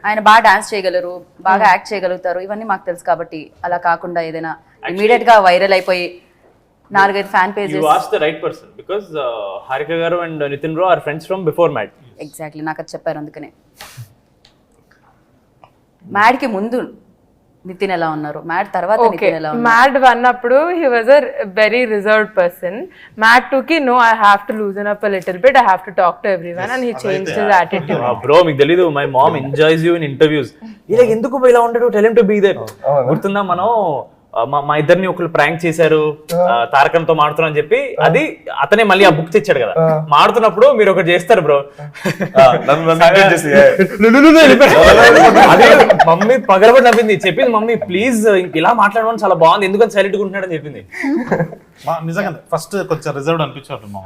ఆయన బాగా డాన్స్ చేయగలరు, బాగా యాక్ట్ చేయగలుగుతారు, ఇవన్నీ మాకు తెలుసు. కాబట్టి అలా కాకుండా ఏదైనా ఇమీడియట్ గా వైరల్ అయిపోయి 4-5 fan pages. You asked the right person because Harika గారు and Nitin bro are friends from before MAD. Exactly, నాకు అది చెప్పారు అందుకనే. మ్యాడ్ కి ముందు నితిన్ ఎలా ఉన్నారు, మ్యాడ్ తర్వాత నితిన్ ఎలా ఉన్నారు? మ్యాడ్ 1 అప్పుడు he was a very reserved person. MAD 2 కి no, I have to loosen up a little bit, I have to talk to everyone and he changed his attitude. Bro మీకు తెలీదు, my mom enjoys you in interviews. ఇలా ఎందుకు ఇలా ఉంటాడు, tell him to be there. గుర్తుందా, మనం మా ఇద్దరిని ఒకళ్ళు ప్రాంక్ చేశారు తారకంతో మాడుతున్నా అని చెప్పి, అది అతనే మళ్ళీ ఆ బుక్ తెచ్చాడు కదా. మాడుతున్నప్పుడు మీరు ఒకటి చేస్తారు బ్రో, అదే మమ్మీ పగలబడి నవ్వింది, చెప్పింది మమ్మీ ప్లీజ్ ఇలా మాట్లాడమని, చాలా బాగుంది, ఎందుకని సైలెంట్ గా ఉంటున్నాడని చెప్పింది. నిజంగా ఫస్ట్ కొంచెం రిజర్వ్డ్ అనిపించాడు మా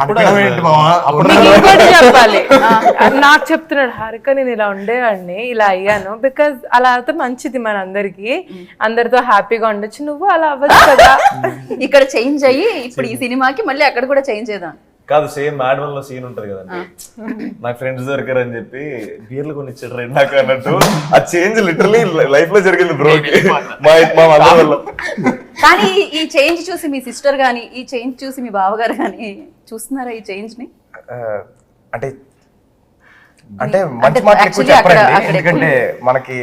అడగడం ఏంటి మావా? మీకు ఇంకోటి చెప్పాలి, నాకు చెప్తున్నాడు హారిక నేను ఇలా ఉండేవాడిని ఇలా అయ్యాను బికాజ్ అలా అయితే మంచిది మన అందరికి, అందరితో హ్యాపీగా ఉండొచ్చు, నువ్వు అలా అవ్వచ్చు కదా. ఇక్కడ చేంజ్ అయ్యి ఇప్పుడు ఈ సినిమాకి మళ్ళీ అక్కడ కూడా చేంజ్ చేద్దాం. కాదు, సేమ్ మ్యాడ్ వన్ లో సీన్ ఉంటది కదండి, నాకు ఫ్రెండ్స్ దొరికారు అని చెప్పి బీర్లు కొని ఇచ్చాడు రెండు నాకు అన్నట్టు, ఆ చేంజ్ లిటరలీ లైఫ్ లో జరిగింది బ్రోకి మా మదర్ వల్ల. కానీ ఈ చేంజ్ చూసి మీ సిస్టర్ గానీ, ఈ చేంజ్ చూసి మీ బావగారు గానీ చూస్తున్నారా ఈ చేంజ్ ని? అంటే అంటే మంచి మాటలు ఎక్కువ actually చెప్పరండి, అక్కడ ఎందుకంటే మనకి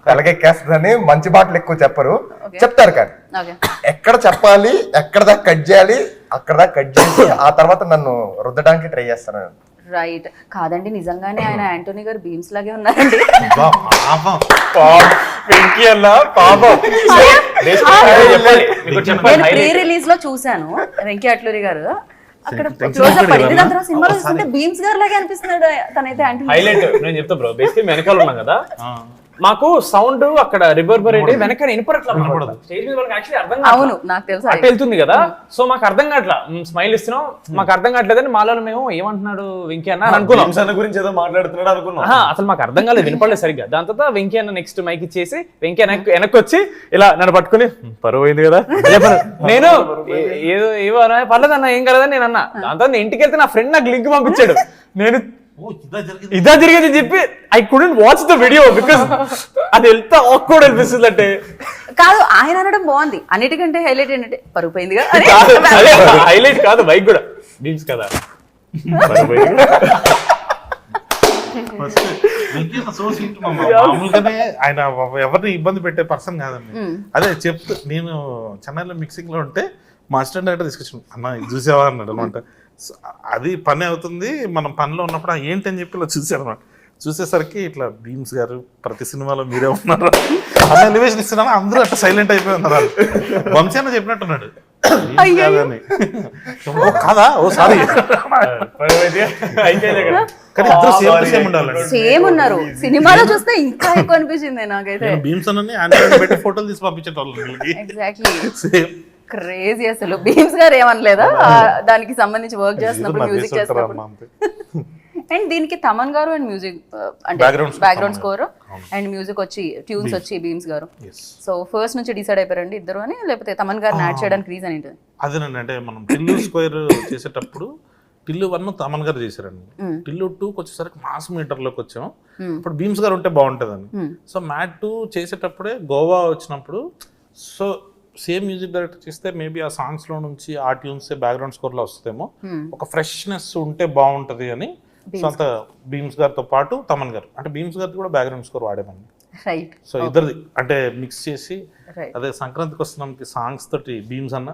తలకెక్కేస్తుందని మంచి మాటలు ఎక్కువ చెప్పరు, చెప్తారు కానీ ఓకే ఎక్కడ చెప్పాలి ఎక్కడ దాకా కట్ చేయాలి అక్కడ దాకా కట్ చేసి ఆ తర్వాత నన్ను రుద్దడానికి ట్రై చేస్తాను. రైట్. కాదండి నిజంగానే ఆయన యాంటోనీ గారు బీమ్స్ లాగే ఉన్నారండి. వెంకీ అన్న పాపం. నేను ప్రీ రిలీజ్ లో చూసాను వెంకీ అట్లూరి గారు అక్కడ క్లోజ్ అప్ పడింది, దాని తర్వాత సినిమాలో చూస్తుంటే బీమ్స్ గారు లాగే అనిపిస్తున్నాడు తనైతే యాంటోనీ. హైలైట్ నేను చెప్తా బ్రో, బేసిక్ వెనకాల ఉన్నాం కదా, మాకు సౌండ్ అక్కడ రివర్బరేట్ వెనక వినపడట్లా, స్టేజ్ మీద వాళ్ళకి యాక్చువల్లీ అర్థం కాదు. అవును నాకు తెలుసు అట్లా వెళ్తుంది కదా, సో మాకు అర్థం కావట్లా, స్మైల్ ఇస్తున్నాం మాకు అర్థం కావట్లేదని మాలో మేము ఏమంటున్నాడు వెంకీ అన్న అనుకున్నాం, అన్న గురించి ఏదో మాట్లాడుతున్నాడు అనుకున్నాం. అసలు మాకు అర్థం కాలేదు, వినపడలేదు సరిగ్గా. దాని తర్వాత వెంకీ అన్న నెక్స్ట్ మైక్ ఇచ్చేసి వెంకీ వెనక్కి వచ్చి ఇలా నన్ను పట్టుకుని పరువు అయింది కదా నేను ఏదో ఏవో పర్లేదన్న ఏం కలదని నేను అన్నా. దాని తర్వాత ఇంటికి వెళ్తే నా ఫ్రెండ్ నాకు లింక్ పంపించాడు, నేను ఇదా జరిగేది చెప్పి I couldn't watch the video because అది ఎంత ఆక్వర్డ్ అనిపిస్తుంది అంటే. కాదు ఆయన అనడం బాగుంది, అన్నిటికంటే హైలైట్ ఏంటంటే పరుగు పోయిందిగా. హైలైట్ కాదు బైక్ కూడా బీమ్స్ కదా. మామూలుగానే ఆయన ఎవరిని ఇబ్బంది పెట్టే పర్సన్ కాదండి. అదే చెప్తూ నేను చెన్నైలో మిక్సింగ్ లో ఉంటే మా అసిస్టెంట్ డైరెక్టర్ తీసుకొచ్చాను, అన్న ఇది చూసావా అన్నాడు అనమాట. అది పని అవుతుంది, మనం పనిలో ఉన్నప్పుడు ఏంటి అని చెప్పి ఇలా చూసాను అనమాట. చూసేసరికి ఇట్లా భీమ్స్ గారు ప్రతి సినిమాలో మీరే ఉన్నారు అన్న ఎలివేషన్ ఇస్తున్నాను, అందరూ అట్లా సైలెంట్ అయిపోయి ఉన్నారు. వంశీ అన్న చెప్పినట్టున్నాడు కాదని, కాదా ఓ సారీ కానీ ఇద్దరు సేమ్ ఉండాలి. సేమ్ ఉన్నారు, సినిమాలో చూస్తే ఇంకా ఎక్కువ అనిపించింది నాకైతే. భీమ్స్ అన్న ఆండ్రాయిడ్ పెట్టి ఫోటోలు తీసి పంపించేటోళ్ళు. Exactly same crazy. అసలు భీమ్స్ గారు ఏమనలేదా దానికి సంబంధించి వర్క్ చేస్తున్నప్పుడు, మ్యూజిక్ చేస్తున్నప్పుడు? అండ్ దీనికి తమన్ గారు అండ్ మ్యూజిక్ అంటే బ్యాక్గ్రౌండ్ స్కోర్ అండ్ మ్యూజిక్ వచ్చి ట్యూన్స్ వచ్చి భీమ్స్ గారు. సో ఫస్ట్ నుంచి డిసైడ్ అయిపోయారండి ఇద్దరు అని, లేకపోతే తమన్ గారిని యాడ్ చేయడానికి రీజన్ ఏంటి? అదేనండి, అంటే మనం టిల్లు స్క్వేర్ చేసేటప్పుడు టిల్లు 1 తమన్ గారు చేశారండి, టిల్లు 2 వచ్చేసరికి మాస్ మీటర్ లోకి వచ్చాం, ఇప్పుడు భీమ్స్ గారు ఉంటే బాగుంటుందని. సో మ్యాట్ 2 చేసేటప్పుడే గోవా వచ్చినప్పుడు, సో సేమ్ మ్యూజిక్ డైరెక్టర్ చేస్తే మేబీ ఆ సాంగ్స్ లో నుంచి ఆ ట్యూన్స్ బ్యాక్గ్రౌండ్ స్కోర్ లో వస్తుందేమో, ఒక ఫ్రెష్నెస్ ఉంటే బాగుంటది అని. సో అంత భీమ్స్ గారితో పాటు తమన్ గారు, అంటే భీమ్స్ గారి కూడా బ్యాక్గ్రౌండ్ స్కోర్ వాడేమండి. రైట్. సో ఇద్దరిది అంటే మిక్స్ చేసి, అదే సంక్రాంతికి వస్తున్నాంకి సాంగ్స్ తోటి భీమ్స్ అన్న,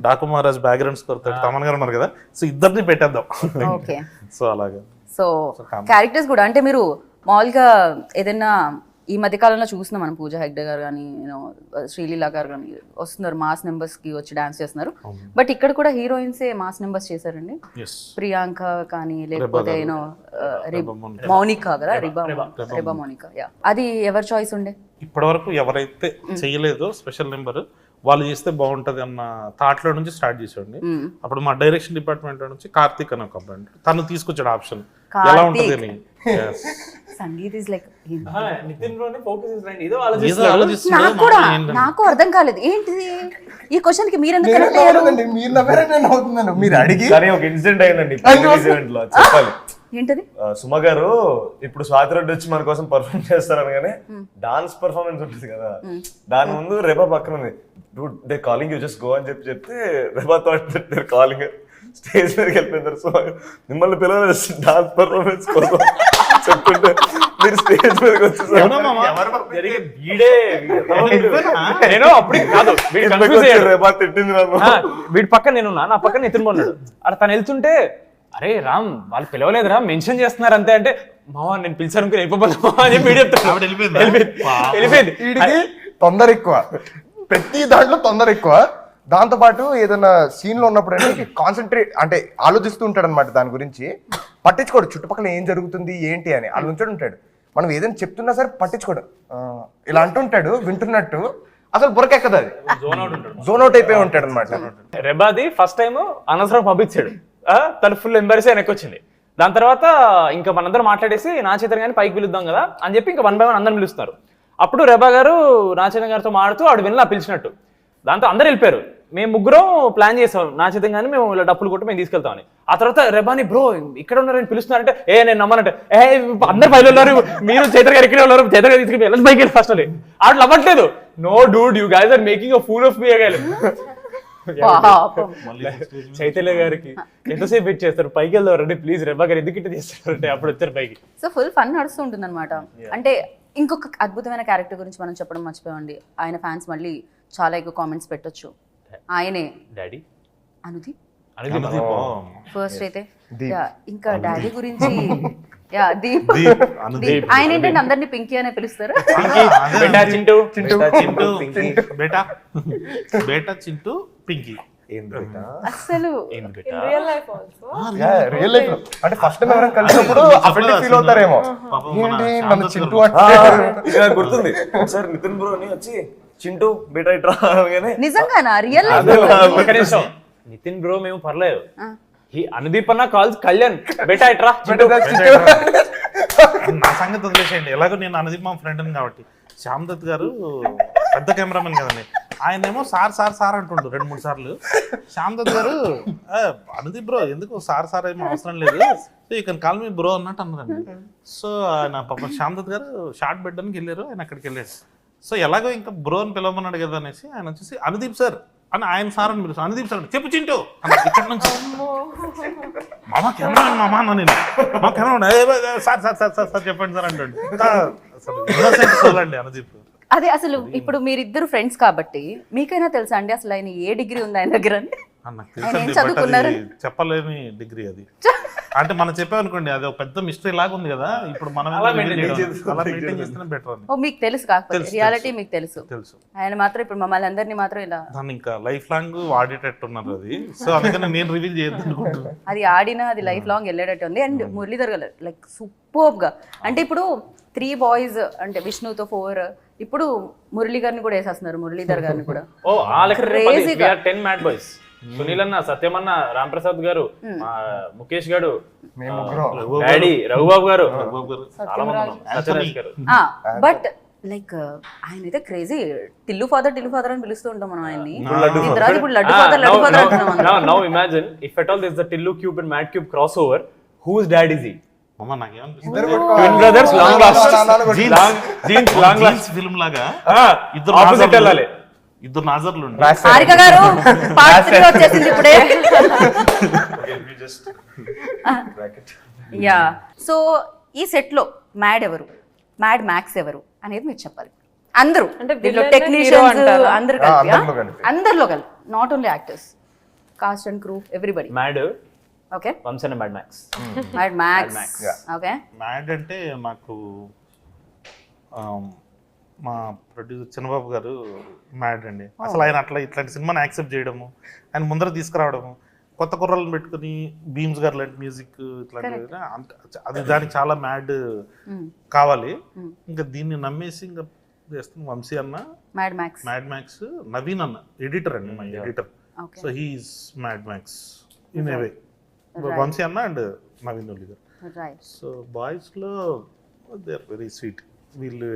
డాకు మహారాజ్ బ్యాక్గ్రౌండ్ స్కోర్ తోటి తమన్ గారు ఉన్నారు కదా, సో ఇద్దరిని పెట్టేద్దాం. ఓకే. సో అలాగే. సో క్యారెక్టర్స్ కూడా అంటే మీరు మామూలుగా ఏదైనా ఈ మధ్యకాలంలో చూస్తున్నాం మనం, పూజా హెగ్డే గారు కానీ శ్రీలీల గారు కానీ వస్తున్నారు, మాస్ నెంబర్స్ కి వచ్చి డాన్స్ చేస్తున్నారు. బట్ ఇక్కడ కూడా హీరోయిన్సే మాస్ నెంబర్స్ చేశారండి. ప్రియాంక కానీ లేకపోతే మౌనికా కదా, రిబా మౌనికా. అది ఎవరి చాయిస్ ఉండే? ఇప్పటి వరకు ఎవరైతే చేయలేదో స్పెషల్ నెంబర్ వాళ్ళు చేస్తే బాగుంటది అన్న థాట్ లో నుంచి స్టార్ట్ చేసేయండి. అప్పుడు మా డైరెక్షన్ డిపార్ట్మెంట్ నుంచి కార్తీక్ అని ఒక అబ్బాయి తను తీసుకొచ్చాడు ఆప్షన్ ఎలా ఉంటది అని. సంగీత్ ఇస్ లైక్ నాకు అర్థం కాలేదు ఏంటిది ఈ క్వశ్చన్ కి. మీరు మీరు అడిగి కానీ ఒక ఇన్సిడెంట్ అయిందండి ఈవెంట్ లో, చెప్పాలి. ఏంటది? సుమ గారు ఇప్పుడు స్వాతి రెడ్డి వచ్చి మన కోసం పర్ఫార్మ్ చేస్తారు అనగానే డాన్స్ పర్ఫార్మెన్స్ ఉంటుంది కదా, దాని ముందు రెబా పక్కన ఉంది, they calling you just go అని చెప్తే రెబా థాట్ కాలింగ్ స్టేజ్ మీదకి వెళ్ళిపోయింది. సుమ మిమ్మల్ని పిల్లలు డాన్స్ పర్ఫార్మెన్స్ కోసం చెప్తుంటే మీరు స్టేజ్ మీదకి వచ్చేసారు. రెబా తిట్టింది వీడి పక్కన నేను నా పక్కన నితిన్ ఉన్నాడు, అక్కడ తను వెళ్తుంటే అరే రామ్ వాళ్ళు పిలవలేదురా మెన్షన్ చేస్తున్నారు అంతే అంటే, మావా నేను పిలిచాను వెళ్ళిపోతున్నా అని చెప్పి వెళ్ళిపోయింది. వీడికి తొందర ఎక్కువ, ప్రతి దాంట్లో తొందర ఎక్కువ. దాంతో పాటు ఏదైనా సీన్ లో ఉన్నప్పుడు అంటే కాన్సన్ట్రేట్ అంటే ఆలోచిస్తూ ఉంటాడు అనమాట, దాని గురించి పట్టించుకోడు, చుట్టుపక్కల ఏం జరుగుతుంది ఏంటి అని ఆలోచించాడు ఉంటాడు. మనం ఏదైనా చెప్తున్నా సరే పట్టించుకోడు, ఇలా అంటుంటాడు వింటున్నట్టు, అసలు బురకెక్కదు అది, జోన్ అవుట్ ఉంటాడు. జోన్ అవుట్ అయిపోయి ఉంటాడు అనమాట. రెబాది ఫస్ట్ టైం అనవసరం పంపించాడు, తను ఫుల్ ఎంబర్సీ వెనక్కి వచ్చింది. దాని తర్వాత ఇంకా మనందరం మాట్లాడేసి నా చేతన్ గారిని పైకి పిలుద్దాం కదా అని చెప్పి ఇంకా 1 by 1 అందరం పిలుస్తున్నారు. అప్పుడు రెబా గారు నా చేతన్ గారితో మాడుతూ ఆడు వెళ్ళి పిలిచినట్టు. దాంతో అందరు వెళ్ళిపోయారు. మేము ముగ్గురం ప్లాన్ చేసాం నా చేతం కానీ మేము ఇలా డప్పులు కొట్టి మేము తీసుకెళ్తామని. ఆ తర్వాత రెబాని బ్రో ఇక్కడ ఉన్నారని పిలుస్తున్నారంటే నేను నమ్మనంటే అందరు పైలు ఉన్నారు, మీరు చేతన్ గారు ఇక్కడ ఉన్నారు, చేతన్ గారు తీసుకెళ్ళి వెళ్ళి పైకి వెళ్ళి ఫస్ట్ అని ఆడు అవ్వట్లేదు. No dude, you guys are making a fool of me అగాలి. చైతన్య గారికి ఎంతసేపు వెయిట్ చేస్తారు, పైకి వెళ్దారండి ప్లీజ్, రెబా గారు ఎందుకు ఇట్లా చేస్తారంటే అప్పుడు వచ్చారు పైకి. సో ఫుల్ ఫన్ నడుస్తూ ఉంటుంది అనమాట. అంటే ఇంకొక అద్భుతమైన క్యారెక్టర్ గురించి మనం చెప్పడం మర్చిపోయండి. ఆయన ఫ్యాన్స్ మళ్ళీ చాలా ఎక్కువ కామెంట్స్ పెట్టొచ్చు. ఆయనే డాడీ అనుదీప్ అనుదీప్ ఫస్ట్ అయితే. దీప్. Yeah, ఇంకా డాడీ గురించి దీప్. అనుదీప్. ఆయన ఏంటంటే అందరినీ పింకీ అనే పిలుస్తారు. బేటా చింటూ బేటా బేటా చింటూ పింకీ. అసలు ఏంది బేటా real life also real life అంటే ఫస్ట్ టైం ఎవరైనా కలిసినప్పుడు అఫెండ్ ఫీల్ అవుతారేమో, ఏంటి మన చింటూ ఇది నాకు గుర్తుంది. ఒకసారి నితిన్ బ్రోని వచ్చి చింటూ బేటా ఇట్రా అనగానే నిజంగానా రియల్ ఒక్క నిమిషం. నితిన్ బ్రో మేము పర్లేదు, ఈ అనుదీప్ అన్న కాల్స్ కళ్యాణ్ బేటా ఇట్రా చింటూ. నా సంగతి వదిలేసేయండి. ఎలాగో నేను అనుదీప్ మా ఫ్రెండ్ కాబట్టి. శ్యామ్ దత్ గారు పెద్ద కెమెరామెన్ కదండి, ఆయనేమో సార్ సార్ సార్ అంటుండు 2-3 సార్లు. శ్యామ్ దత్ గారు అనుదీప్ బ్రో ఎందుకు సార్ సార్ ఏమో అవసరం లేదు, so you can call me bro అన్నట్టు అన్నారండి. సో ఆయన పాప శ్యామ్ దత్ గారు షార్ట్ పెట్టడానికి వెళ్ళారు, ఆయన అక్కడికి వెళ్ళాడు. సో ఎలాగో ఇంకా బ్రో అని పిలవమన్నాడు కదా అనేసి ఆయన వచ్చేసి అనుదీప్ సార్ అని ఆయన సార్ అని పిలుస్తాను. అనుదీప్ సార్ చెప్పు చింటూ ఇక్కడ నుంచి మామ కెమెరా మామ అన్న నేను మా camera sir sir sir sir sir చెప్పండి సార్ అంటాడు. అసలు innocent soul అండి అనుదీప్. అదే అసలు ఇప్పుడు మీరిద్దరు ఫ్రెండ్స్ కాబట్టి మీకైనా తెలుసా అండి అసలు ఆయన ఏ డిగ్రీ ఉంది ఆయన దగ్గర అని? నాకు ఆయన ఏం తెలుసండి, చదువుకున్నారు? బట్ అది చెప్పలేని డిగ్రీ అది. అంటే మనం చెప్పామనుకోండి అది ఒక పెద్ద మిస్టరీ లాగా ఉంది కదా, ఇప్పుడు మనం అలా అలా maintain మెయింటైన్ చేస్తేనే బెటర్ అని ఓ మీకు తెలుసు కాకపోతే తెలుసు, రియాలిటీ మీకు తెలుసు. తెలుసు. ఆయన మాత్రం ఇప్పుడు మమ్మల్ని అందరినీ మాత్రం ఇలా దాన్ని ఇంకా లైఫ్ లాంగ్ వాడేటట్టున్నారు అది. సో అందుకని నేను రివీల్ చేయొద్దు అనుకుంటున్నాను. అది ఆడినా అది లైఫ్ లాంగ్ వెళ్ళేటట్టు ఉంది. అండ్ మురళీధర్ గారు లైక్ సూపర్బ్ గా, అంటే ఇప్పుడు 3 బాయ్స్ అంటే విష్ణుతో 4, ఇప్పుడు మురళీ గారిని కూడా వేసేస్తున్నారు, మురళీధర్ గారిని కూడా. ఓ ఆ లెక్క Crazy గా. 10 మ్యాడ్ బాయ్స్. సునీల్ అన్న, సత్యం అన్న, రామ్ ప్రసాద్ గారు, ముఖేష్ గారు, మేము ముగ్గురం డాడీ రఘుబాబు గారు, బాబు గారు, చాలా మంది ఉన్నాం. సత్యరాజ్ గారు. బట్ లైక్ ఆయన అయితే క్రేజీ. టిల్లు ఫాదర్ అని పిలుస్తూ ఉంటాం మనం ఆయన్ని. లడ్డు దీని తర్వాత ఇప్పుడు లడ్డు ఫాదర్ అంటున్నాం మనం. Now imagine if at all there's the Tillu Cube and Mad Cube crossover, whose dad is he? అమ్మ నాకేమనిపిస్తుంది Twin brothers, long lost. Jeans, long lost. Film లాగా ఇద్దరు opposite వెళ్ళాలి. ఇద్దరు నాజర్లు ఉండి హారిక గారు పార్ట్ 3 వచ్చేసింది ఇప్పుడే. యా సో ఈ సెట్ లో మ్యాడ్ ఎవరు, మ్యాడ్ మ్యాక్స్ ఎవరు అనేది మీరు చెప్పాలి. అందరూ అంటే దీంట్లో villain, hero టెక్నీషియన్స్ అంటారా? అందరూ కలిపి, అందరిలో కలిపి. అందరిలో కలిపి, not only actors, cost and crew everybody. Mad, okay Vamsi and Mad Max. Mad max. Okay mad అంటే నాకు మా ప్రొడ్యూసర్ చిన్నబాబు గారు మ్యాడ్ అండి. అసలు ఆయన అట్లా ఇట్లాంటి సినిమాని యాక్సెప్ట్ చేయడము, ఆయన ముందర తీసుకురావడము, కొత్త కుర్రలను పెట్టుకుని బీమ్స్ గారు లాంటి మ్యూజిక్ ఇట్లాంటి అది దానికి చాలా మ్యాడ్ కావాలి. ఇంకా దీన్ని నమ్మేసి ఇంకా చేస్తాం. వంశీ అన్న, Mad max, Mad Max, Naveen అన్న ఎడిటర్ అండి, మా editor. Okay so he's Mad Max in a way. Vamsi అన్న అండ్ నవీన్ ఒలి గారు. రైట్. సో బాయ్స్ లో దే ఆర్ వెరీ స్వీట్. వీళ్ళు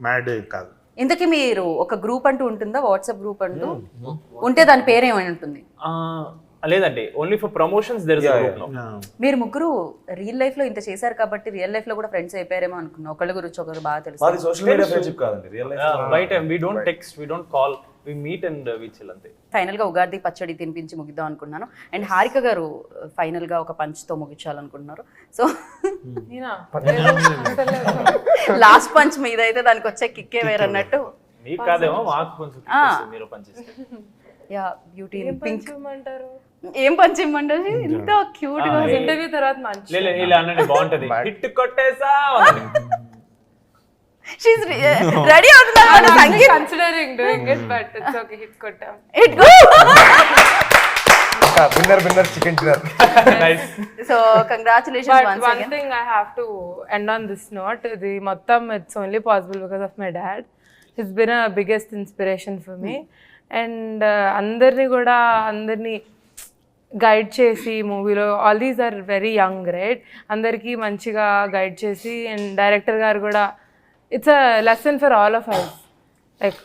మ్యాడ్ కాదు. ఇంతకీ మీరు ఒక గ్రూప్ అంటూ ఉంటుందా, వాట్సాప్ గ్రూప్ అంటూ ఉంటే దాని పేరు ఏమై ఉంటుంది? లేదండి, only for promotions there is a group now. మీరు ముగ్గురు రియల్ లైఫ్ లో ఇంత చేశారు కాబట్టి రియల్ లైఫ్ లో కూడా ఫ్రెండ్స్ అయిపోయారేమో అనుకున్నా. ఒకళ్ళ గురించి ఒకరు బాగా తెలుసు. మాది సోషల్ మీడియా ఫ్రెండ్షిప్ కాదండి, రియల్ లైఫ్. బయట we don't text, we don't call, we meet and we chill అంతే. ఫైనల్ గా ఉగాది పచ్చడి తినిపించి ముగిద్దాం అనుకున్నాను. అండ్ హారిక గారు ఫైనల్ గా ఒక పంచ్ తో ముగించాలనుకుంటున్నారు. సో లాస్ట్ పంచ్ మీద అయితే దానికి వచ్చే కిక్కే వేరన్నట్టు. మీకు కాదేమో, మాకు కొంచెం kick మీరు పనిచేస్తే. యా బ్యూటీ ఏం పింక్. పంచమంటారు? ఏం పంచ్ ఇమ్మంటారు? ఇంత క్యూట్ గా ఇంటర్వ్యూ తర్వాత మంచి లే ఇలా అనండి, బాగుంటది. హిట్ కొట్టేసా షీస్ రెడీ అవుతున్నారు sangeet. Considering doing it but it's okay. Hit కొట్టాం. It go. Winner chicken dinner. Nice. So congratulations But once one again. thing I have to end on this note, the మొత్తం it's only possible because of my dad. He's been a biggest inspiration for me. And అందరినీ guide చేసి మూవీలో all these are very young right, అందరికీ మంచిగా guide చేసి, and director గారు కూడా it's a lesson for all of us, like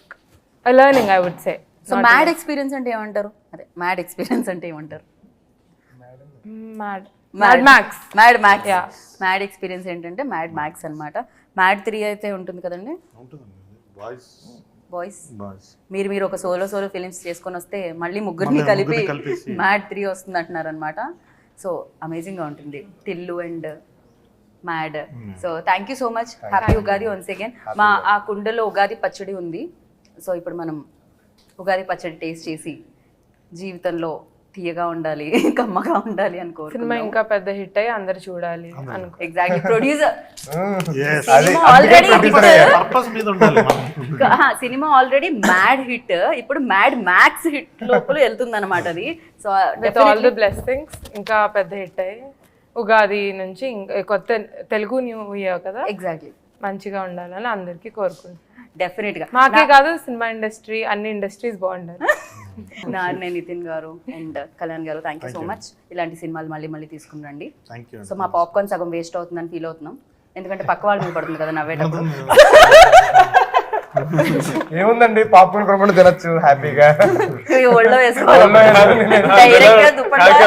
a learning I would say. So MAD experience అంటే ఏమంటారు? అదే మ్యాడ్ ఎక్స్పీరియన్స్ అంటే ఏమంటారు? MAD max. మ్యాడ్ ఎక్స్పీరియన్స్ ఏంటంటే మ్యాడ్ మ్యాక్స్ అన్నమాట. మ్యాడ్ 3 అయితే ఉంటుంది కదండి బాయ్స్. మీరు ఒక సోలో ఫిలిమ్స్ చేసుకొని వస్తే మళ్ళీ ముగ్గురిని కలిపి మ్యాడ్ 3 వస్తుంది అంటున్నారు అనమాట. సో అమేజింగ్గా ఉంటుంది Tillu and mad. So thank you so much. Happy Ugadi once again. ఆ కుండలో ఉగాది పచ్చడి ఉంది. సో ఇప్పుడు మనం ఉగాది పచ్చడి టేస్ట్ చేసి జీవితంలో తీయగా ఉండాలి, కమ్మగా ఉండాలి సినిమా అనుకోరు. ఇంకా పెద్ద హిట్ అయ్యి అందరు చూడాలి అనుకో. ఎగ్జాక్ట్లీ. ప్రొడ్యూసర్ అది పర్పస్ మీద ఉండాలి మనం. సినిమా ఆల్రెడీ మ్యాడ్ హిట్, ఇప్పుడు మ్యాడ్ మ్యాక్స్ హిట్ లోపల వెళ్తుంది అనమాట అది. So with all the blessings ఇంకా పెద్ద హిట్ అయ్యి ఉగాది నుంచి ఇంకా కొత్త తెలుగు న్యూ ఇయర్ కదా, ఎగ్జాక్ట్లీ మంచిగా ఉండాలని అందరికీ కోరుకుంటున్నాను. డెఫినెట్ గా. మాకే కాదు సినిమా ఇండస్ట్రీ, అన్ని ఇండస్ట్రీస్ బాగుండాలి. నాన్నే నితిన్ గారు అండ్ కళ్యాణ్ గారు థ్యాంక్ యూ సో మచ్. ఇలాంటి సినిమాలు మళ్ళీ తీసుకుని రండి. Thank you. సో మా పాప్కార్న్ సగం వేస్ట్ అవుతుందని ఫీల్ అవుతున్నాం, ఎందుకంటే పక్క వాళ్ళ మీద పడుతుంది కదా నవ్వేటప్పుడు. ఏముందండి, పాప్కార్న్ కొనుక్కొని తినచ్చు హ్యాపీగా. ఇవి ఒళ్ళో వేసుకోవాలి డైరెక్ట్ గా దుప్పట్టా.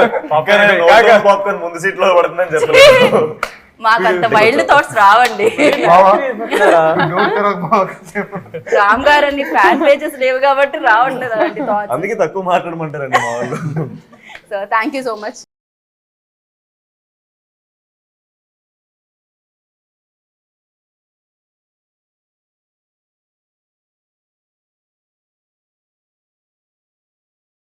పాప్కార్న్ ముందు సీట్ లో పడుతుందని చెప్పలేదు. మాకు అంత వైల్డ్ థాట్స్ రావండి. రామ్ గారు అన్ని ఫ్యాన్ పేజెస్ లేవు కాబట్టి రావండి అలాంటి థాట్స్. అందుకే తక్కువ మాట్లాడమంటారండి మా వాళ్ళు. So thank you so much.